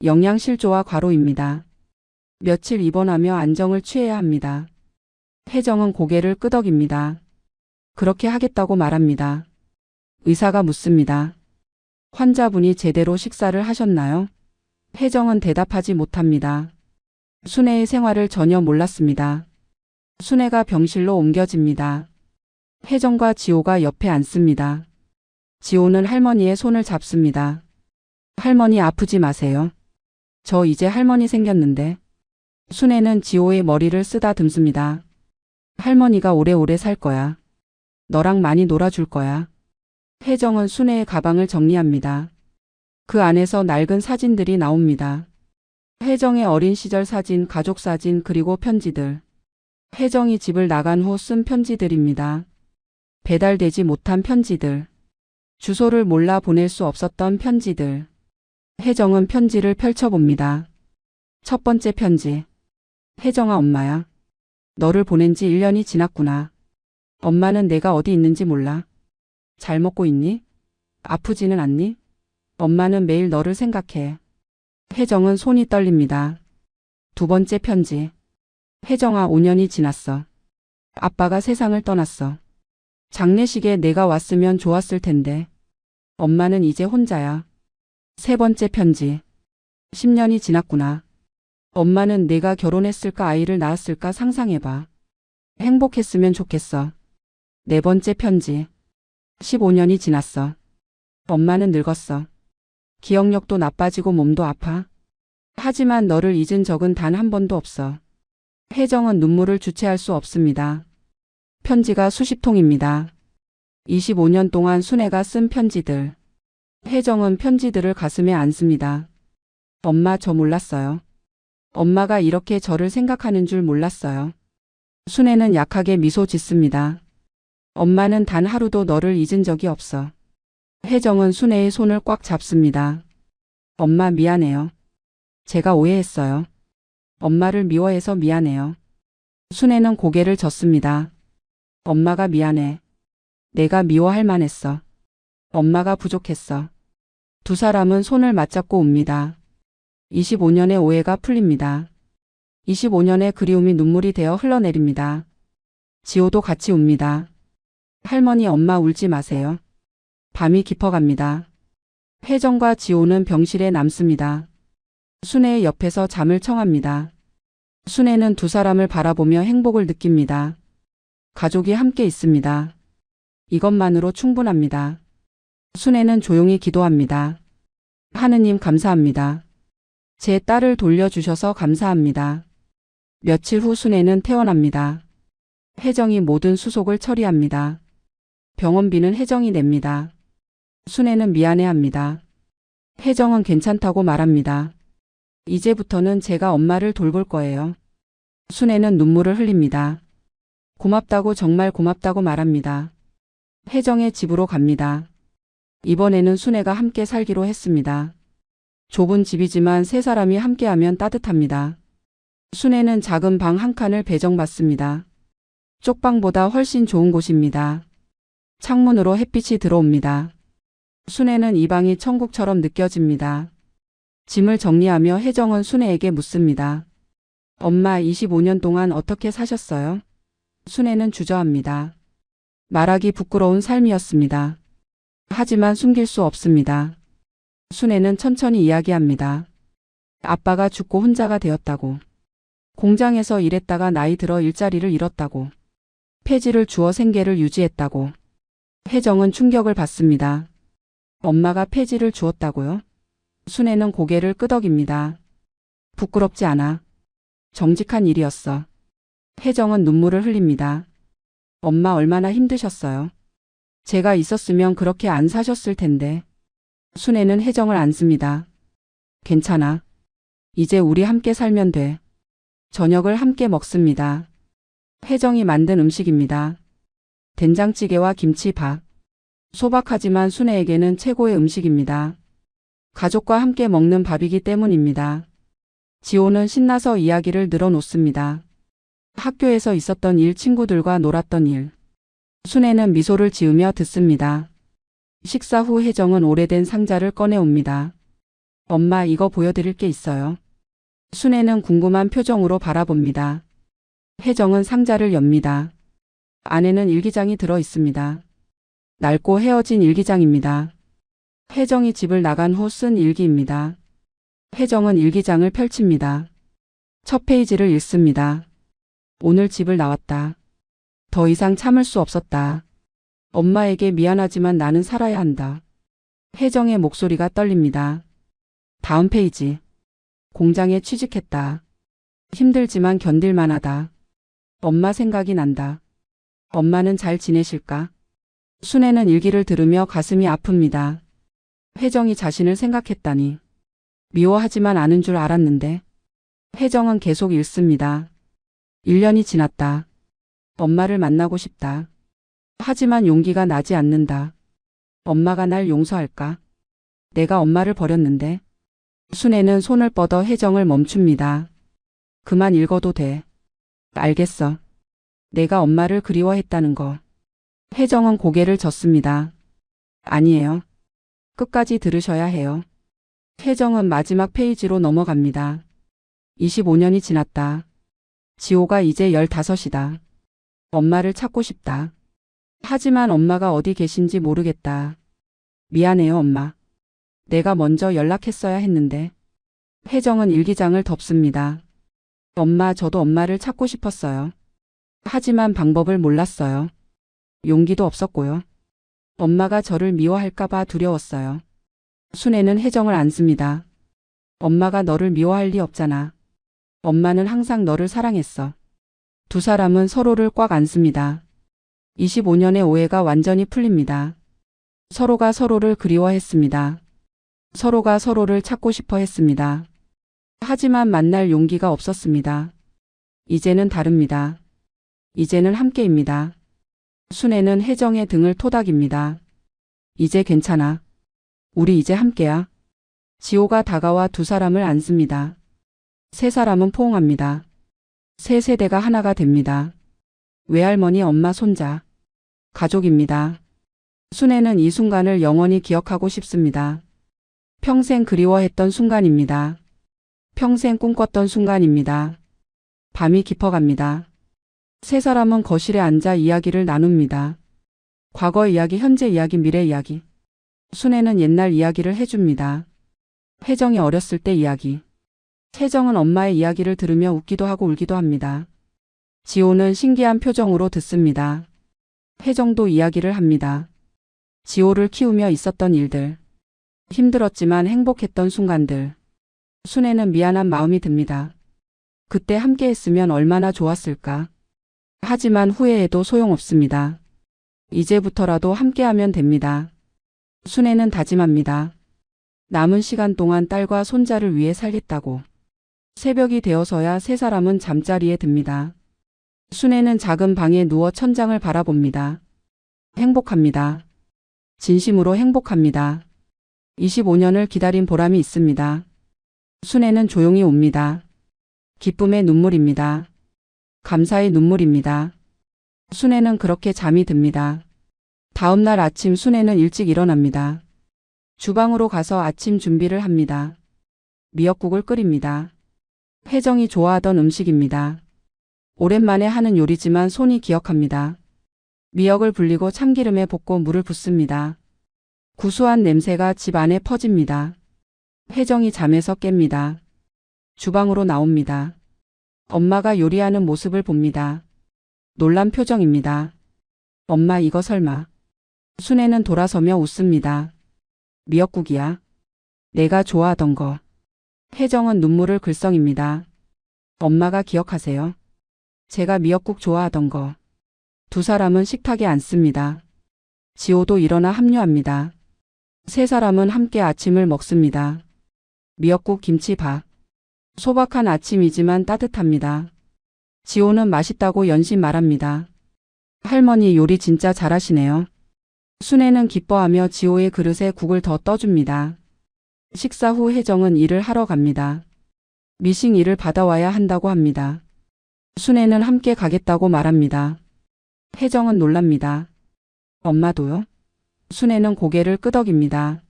Speaker 1: 영양실조와 과로입니다. 며칠 입원하며 안정을 취해야 합니다. 혜정은 고개를 끄덕입니다. 그렇게 하겠다고 말합니다. 의사가 묻습니다. 환자분이 제대로 식사를 하셨나요? 혜정은 대답하지 못합니다. 순애의 생활을 전혀 몰랐습니다. 순애가 병실로 옮겨집니다. 혜정과 지호가 옆에 앉습니다. 지호는 할머니의 손을 잡습니다. 할머니, 아프지 마세요. 저 이제 할머니 생겼는데. 순애는 지호의 머리를 쓰다듬습니다. 할머니가 오래오래 살 거야. 너랑 많이 놀아줄 거야. 혜정은 순애의 가방을 정리합니다. 그 안에서 낡은 사진들이 나옵니다. 혜정의 어린 시절 사진, 가족 사진, 그리고 편지들. 혜정이 집을 나간 후 쓴 편지들입니다. 배달되지 못한 편지들. 주소를 몰라 보낼 수 없었던 편지들. 혜정은 편지를 펼쳐봅니다. 첫 번째 편지. 혜정아, 엄마야. 너를 보낸 지 1년이 지났구나. 엄마는 내가 어디 있는지 몰라. 잘 먹고 있니? 아프지는 않니? 엄마는 매일 너를 생각해. 혜정은 손이 떨립니다. 두 번째 편지. 혜정아, 5년이 지났어. 아빠가 세상을 떠났어. 장례식에 내가 왔으면 좋았을 텐데. 엄마는 이제 혼자야. 세 번째 편지. 10년이 지났구나. 엄마는 내가 결혼했을까, 아이를 낳았을까 상상해봐. 행복했으면 좋겠어. 네 번째 편지. 15년이 지났어. 엄마는 늙었어. 기억력도 나빠지고 몸도 아파. 하지만 너를 잊은 적은 단 한 번도 없어. 혜정은 눈물을 주체할 수 없습니다. 편지가 수십 통입니다. 25년 동안 순애가 쓴 편지들. 혜정은 편지들을 가슴에 안습니다. 엄마, 저 몰랐어요. 엄마가 이렇게 저를 생각하는 줄 몰랐어요. 순애는 약하게 미소 짓습니다. 엄마는 단 하루도 너를 잊은 적이 없어. 혜정은 순애의 손을 꽉 잡습니다. 엄마, 미안해요. 제가 오해했어요. 엄마를 미워해서 미안해요. 순애는 고개를 젓습니다. 엄마가 미안해. 내가 미워할 만했어. 엄마가 부족했어. 두 사람은 손을 맞잡고 웁니다. 25년의 오해가 풀립니다. 25년의 그리움이 눈물이 되어 흘러내립니다. 지호도 같이 웁니다. 할머니, 엄마 울지 마세요. 밤이 깊어갑니다. 혜정과 지호는 병실에 남습니다. 순애의 옆에서 잠을 청합니다. 순애는 두 사람을 바라보며 행복을 느낍니다. 가족이 함께 있습니다. 이것만으로 충분합니다. 순애는 조용히 기도합니다. 하느님, 감사합니다. 제 딸을 돌려주셔서 감사합니다. 며칠 후 순애는 퇴원합니다. 혜정이 모든 수속을 처리합니다. 병원비는 혜정이 냅니다. 순애는 미안해합니다. 혜정은 괜찮다고 말합니다. 이제부터는 제가 엄마를 돌볼 거예요. 순애는 눈물을 흘립니다. 고맙다고, 정말 고맙다고 말합니다. 혜정의 집으로 갑니다. 이번에는 순애가 함께 살기로 했습니다. 좁은 집이지만 세 사람이 함께하면 따뜻합니다. 순애는 작은 방 한 칸을 배정받습니다. 쪽방보다 훨씬 좋은 곳입니다. 창문으로 햇빛이 들어옵니다. 순애는 이 방이 천국처럼 느껴집니다. 짐을 정리하며 혜정은 순애에게 묻습니다. 엄마, 25년 동안 어떻게 사셨어요? 순애는 주저합니다. 말하기 부끄러운 삶이었습니다. 하지만 숨길 수 없습니다. 순애는 천천히 이야기합니다. 아빠가 죽고 혼자가 되었다고. 공장에서 일했다가 나이 들어 일자리를 잃었다고. 폐지를 주어 생계를 유지했다고. 혜정은 충격을 받습니다. 엄마가 폐지를 주었다고요? 순애는 고개를 끄덕입니다. 부끄럽지 않아. 정직한 일이었어. 혜정은 눈물을 흘립니다. 엄마, 얼마나 힘드셨어요? 제가 있었으면 그렇게 안 사셨을 텐데. 순애는 혜정을 안습니다. 괜찮아. 이제 우리 함께 살면 돼. 저녁을 함께 먹습니다. 혜정이 만든 음식입니다. 된장찌개와 김치밥. 소박하지만 순애에게는 최고의 음식입니다. 가족과 함께 먹는 밥이기 때문입니다. 지호는 신나서 이야기를 늘어놓습니다. 학교에서 있었던 일, 친구들과 놀았던 일. 순애는 미소를 지으며 듣습니다. 식사 후 혜정은 오래된 상자를 꺼내옵니다. 엄마, 이거 보여드릴 게 있어요. 순애는 궁금한 표정으로 바라봅니다. 혜정은 상자를 엽니다. 안에는 일기장이 들어 있습니다. 낡고 헤어진 일기장입니다. 혜정이 집을 나간 후 쓴 일기입니다. 혜정은 일기장을 펼칩니다. 첫 페이지를 읽습니다. 오늘 집을 나왔다. 더 이상 참을 수 없었다. 엄마에게 미안하지만 나는 살아야 한다. 혜정의 목소리가 떨립니다. 다음 페이지. 공장에 취직했다. 힘들지만 견딜만하다. 엄마 생각이 난다. 엄마는 잘 지내실까? 순애는 일기를 들으며 가슴이 아픕니다. 혜정이 자신을 생각했다니. 미워하지만 않은 줄 알았는데. 혜정은 계속 읽습니다. 1년이 지났다. 엄마를 만나고 싶다. 하지만 용기가 나지 않는다. 엄마가 날 용서할까? 내가 엄마를 버렸는데. 순애는 손을 뻗어 혜정을 멈춥니다. 그만 읽어도 돼. 알겠어. 내가 엄마를 그리워했다는 거. 혜정은 고개를 젓습니다. 아니에요. 끝까지 들으셔야 해요. 혜정은 마지막 페이지로 넘어갑니다. 25년이 지났다. 지호가 이제 15이다. 엄마를 찾고 싶다. 하지만 엄마가 어디 계신지 모르겠다. 미안해요, 엄마. 내가 먼저 연락했어야 했는데. 혜정은 일기장을 덮습니다. 엄마, 저도 엄마를 찾고 싶었어요. 하지만 방법을 몰랐어요. 용기도 없었고요. 엄마가 저를 미워할까봐 두려웠어요. 순애는 혜정을 안습니다. 엄마가 너를 미워할 리 없잖아. 엄마는 항상 너를 사랑했어. 두 사람은 서로를 꽉 안습니다. 25년의 오해가 완전히 풀립니다. 서로가 서로를 그리워했습니다. 서로가 서로를 찾고 싶어 했습니다. 하지만 만날 용기가 없었습니다. 이제는 다릅니다. 이제는 함께입니다. 순애는 혜정의 등을 토닥입니다. 이제 괜찮아. 우리 이제 함께야. 지호가 다가와 두 사람을 안습니다. 세 사람은 포옹합니다. 세 세대가 하나가 됩니다. 외할머니, 엄마, 손자. 가족입니다. 순애는 이 순간을 영원히 기억하고 싶습니다. 평생 그리워했던 순간입니다. 평생 꿈꿨던 순간입니다. 밤이 깊어갑니다. 세 사람은 거실에 앉아 이야기를 나눕니다. 과거 이야기, 현재 이야기, 미래 이야기. 순애는 옛날 이야기를 해줍니다. 혜정이 어렸을 때 이야기. 혜정은 엄마의 이야기를 들으며 웃기도 하고 울기도 합니다. 지호는 신기한 표정으로 듣습니다. 혜정도 이야기를 합니다. 지호를 키우며 있었던 일들. 힘들었지만 행복했던 순간들. 순애는 미안한 마음이 듭니다. 그때 함께 했으면 얼마나 좋았을까. 하지만 후회해도 소용없습니다. 이제부터라도 함께하면 됩니다. 순애는 다짐합니다. 남은 시간 동안 딸과 손자를 위해 살겠다고. 새벽이 되어서야 세 사람은 잠자리에 듭니다. 순애는 작은 방에 누워 천장을 바라봅니다. 행복합니다. 진심으로 행복합니다. 25년을 기다린 보람이 있습니다. 순애는 조용히 웁니다. 기쁨의 눈물입니다. 감사의 눈물입니다. 순애는 그렇게 잠이 듭니다. 다음 날 아침 순애는 일찍 일어납니다. 주방으로 가서 아침 준비를 합니다. 미역국을 끓입니다. 혜정이 좋아하던 음식입니다. 오랜만에 하는 요리지만 손이 기억합니다. 미역을 불리고 참기름에 볶고 물을 붓습니다. 구수한 냄새가 집 안에 퍼집니다. 혜정이 잠에서 깹니다. 주방으로 나옵니다. 엄마가 요리하는 모습을 봅니다. 놀란 표정입니다. 엄마, 이거 설마. 순애는 돌아서며 웃습니다. 미역국이야. 내가 좋아하던 거. 혜정은 눈물을 글썽입니다. 엄마가 기억하세요? 제가 미역국 좋아하던 거. 두 사람은 식탁에 앉습니다. 지호도 일어나 합류합니다. 세 사람은 함께 아침을 먹습니다. 미역국, 김치, 밥. 소박한 아침이지만 따뜻합니다. 지호는 맛있다고 연신 말합니다. 할머니 요리 진짜 잘하시네요. 순애는 기뻐하며 지호의 그릇에 국을 더 떠줍니다. 식사 후 혜정은 일을 하러 갑니다. 미싱 일을 받아와야 한다고 합니다. 순애는 함께 가겠다고 말합니다. 혜정은 놀랍니다. 엄마도요? 순애는 고개를 끄덕입니다.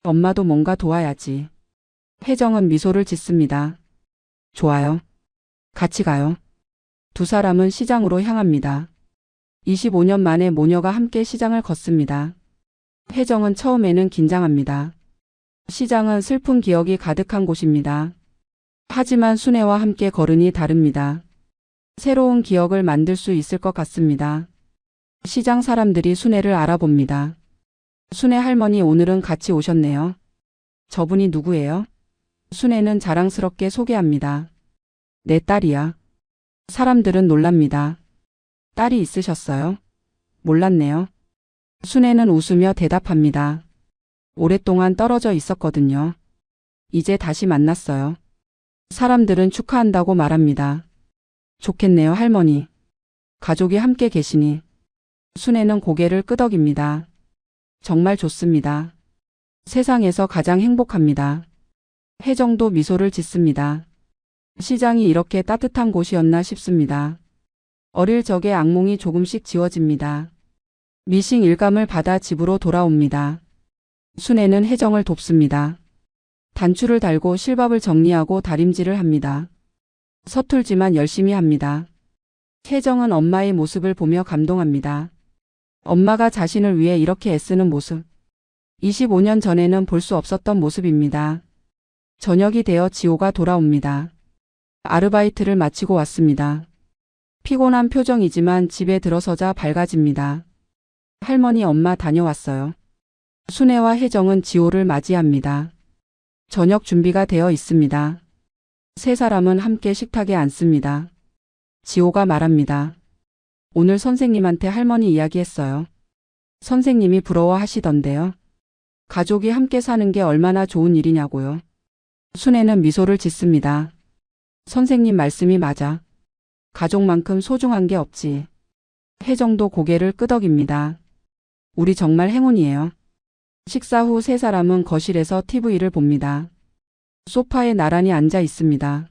Speaker 1: 엄마도 뭔가 도와야지. 혜정은 미소를 짓습니다. 좋아요. 같이 가요. 두 사람은 시장으로 향합니다. 25년 만에 모녀가 함께 시장을 걷습니다. 혜정은 처음에는 긴장합니다. 시장은 슬픈 기억이 가득한 곳입니다. 하지만 순애와 함께 걸으니 다릅니다. 새로운 기억을 만들 수 있을 것 같습니다. 시장 사람들이 순애를 알아봅니다. 순애 할머니, 오늘은 같이 오셨네요. 저분이 누구예요? 순애는 자랑스럽게 소개합니다. 내 딸이야. 사람들은 놀랍니다. 딸이 있으셨어요? 몰랐네요. 순애는 웃으며 대답합니다. 오랫동안 떨어져 있었거든요. 이제 다시 만났어요. 사람들은 축하한다고 말합니다. 좋겠네요, 할머니. 가족이 함께 계시니. 순애는 고개를 끄덕입니다. 정말 좋습니다. 세상에서 가장 행복합니다. 혜정도 미소를 짓습니다. 시장이 이렇게 따뜻한 곳이었나 싶습니다. 어릴 적의 악몽이 조금씩 지워집니다. 미싱 일감을 받아 집으로 돌아옵니다. 순애는 혜정을 돕습니다. 단추를 달고 실밥을 정리하고 다림질을 합니다. 서툴지만 열심히 합니다. 혜정은 엄마의 모습을 보며 감동합니다. 엄마가 자신을 위해 이렇게 애쓰는 모습. 25년 전에는 볼 수 없었던 모습입니다. 저녁이 되어 지호가 돌아옵니다. 아르바이트를 마치고 왔습니다. 피곤한 표정이지만 집에 들어서자 밝아집니다. 할머니, 엄마 다녀왔어요. 순애와 혜정은 지호를 맞이합니다. 저녁 준비가 되어 있습니다. 세 사람은 함께 식탁에 앉습니다. 지호가 말합니다. 오늘 선생님한테 할머니 이야기했어요. 선생님이 부러워하시던데요. 가족이 함께 사는 게 얼마나 좋은 일이냐고요. 순애는 미소를 짓습니다. 선생님 말씀이 맞아. 가족만큼 소중한 게 없지. 혜정도 고개를 끄덕입니다. 우리 정말 행운이에요. 식사 후 세 사람은 거실에서 TV를 봅니다. 소파에 나란히 앉아 있습니다.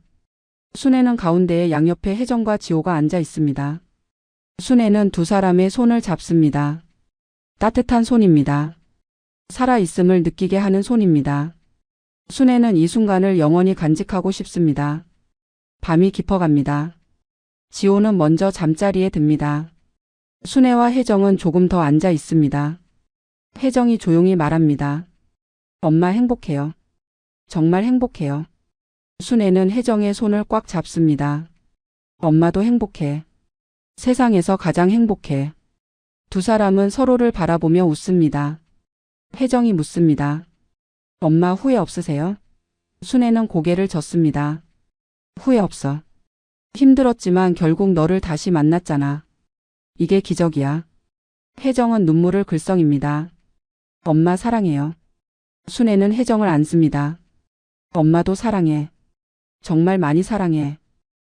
Speaker 1: 순애는 가운데에 양옆에 혜정과 지호가 앉아 있습니다. 순애는 두 사람의 손을 잡습니다. 따뜻한 손입니다. 살아있음을 느끼게 하는 손입니다. 순애는 이 순간을 영원히 간직하고 싶습니다. 밤이 깊어갑니다. 지호는 먼저 잠자리에 듭니다. 순애와 혜정은 조금 더 앉아 있습니다. 혜정이 조용히 말합니다. 엄마 행복해요. 정말 행복해요. 순애는 혜정의 손을 꽉 잡습니다. 엄마도 행복해. 세상에서 가장 행복해. 두 사람은 서로를 바라보며 웃습니다. 혜정이 묻습니다. 엄마 후회 없으세요? 순애는 고개를 젓습니다. 후회 없어. 힘들었지만 결국 너를 다시 만났잖아. 이게 기적이야. 혜정은 눈물을 글썽입니다. 엄마 사랑해요. 순애는 혜정을 안습니다. 엄마도 사랑해. 정말 많이 사랑해.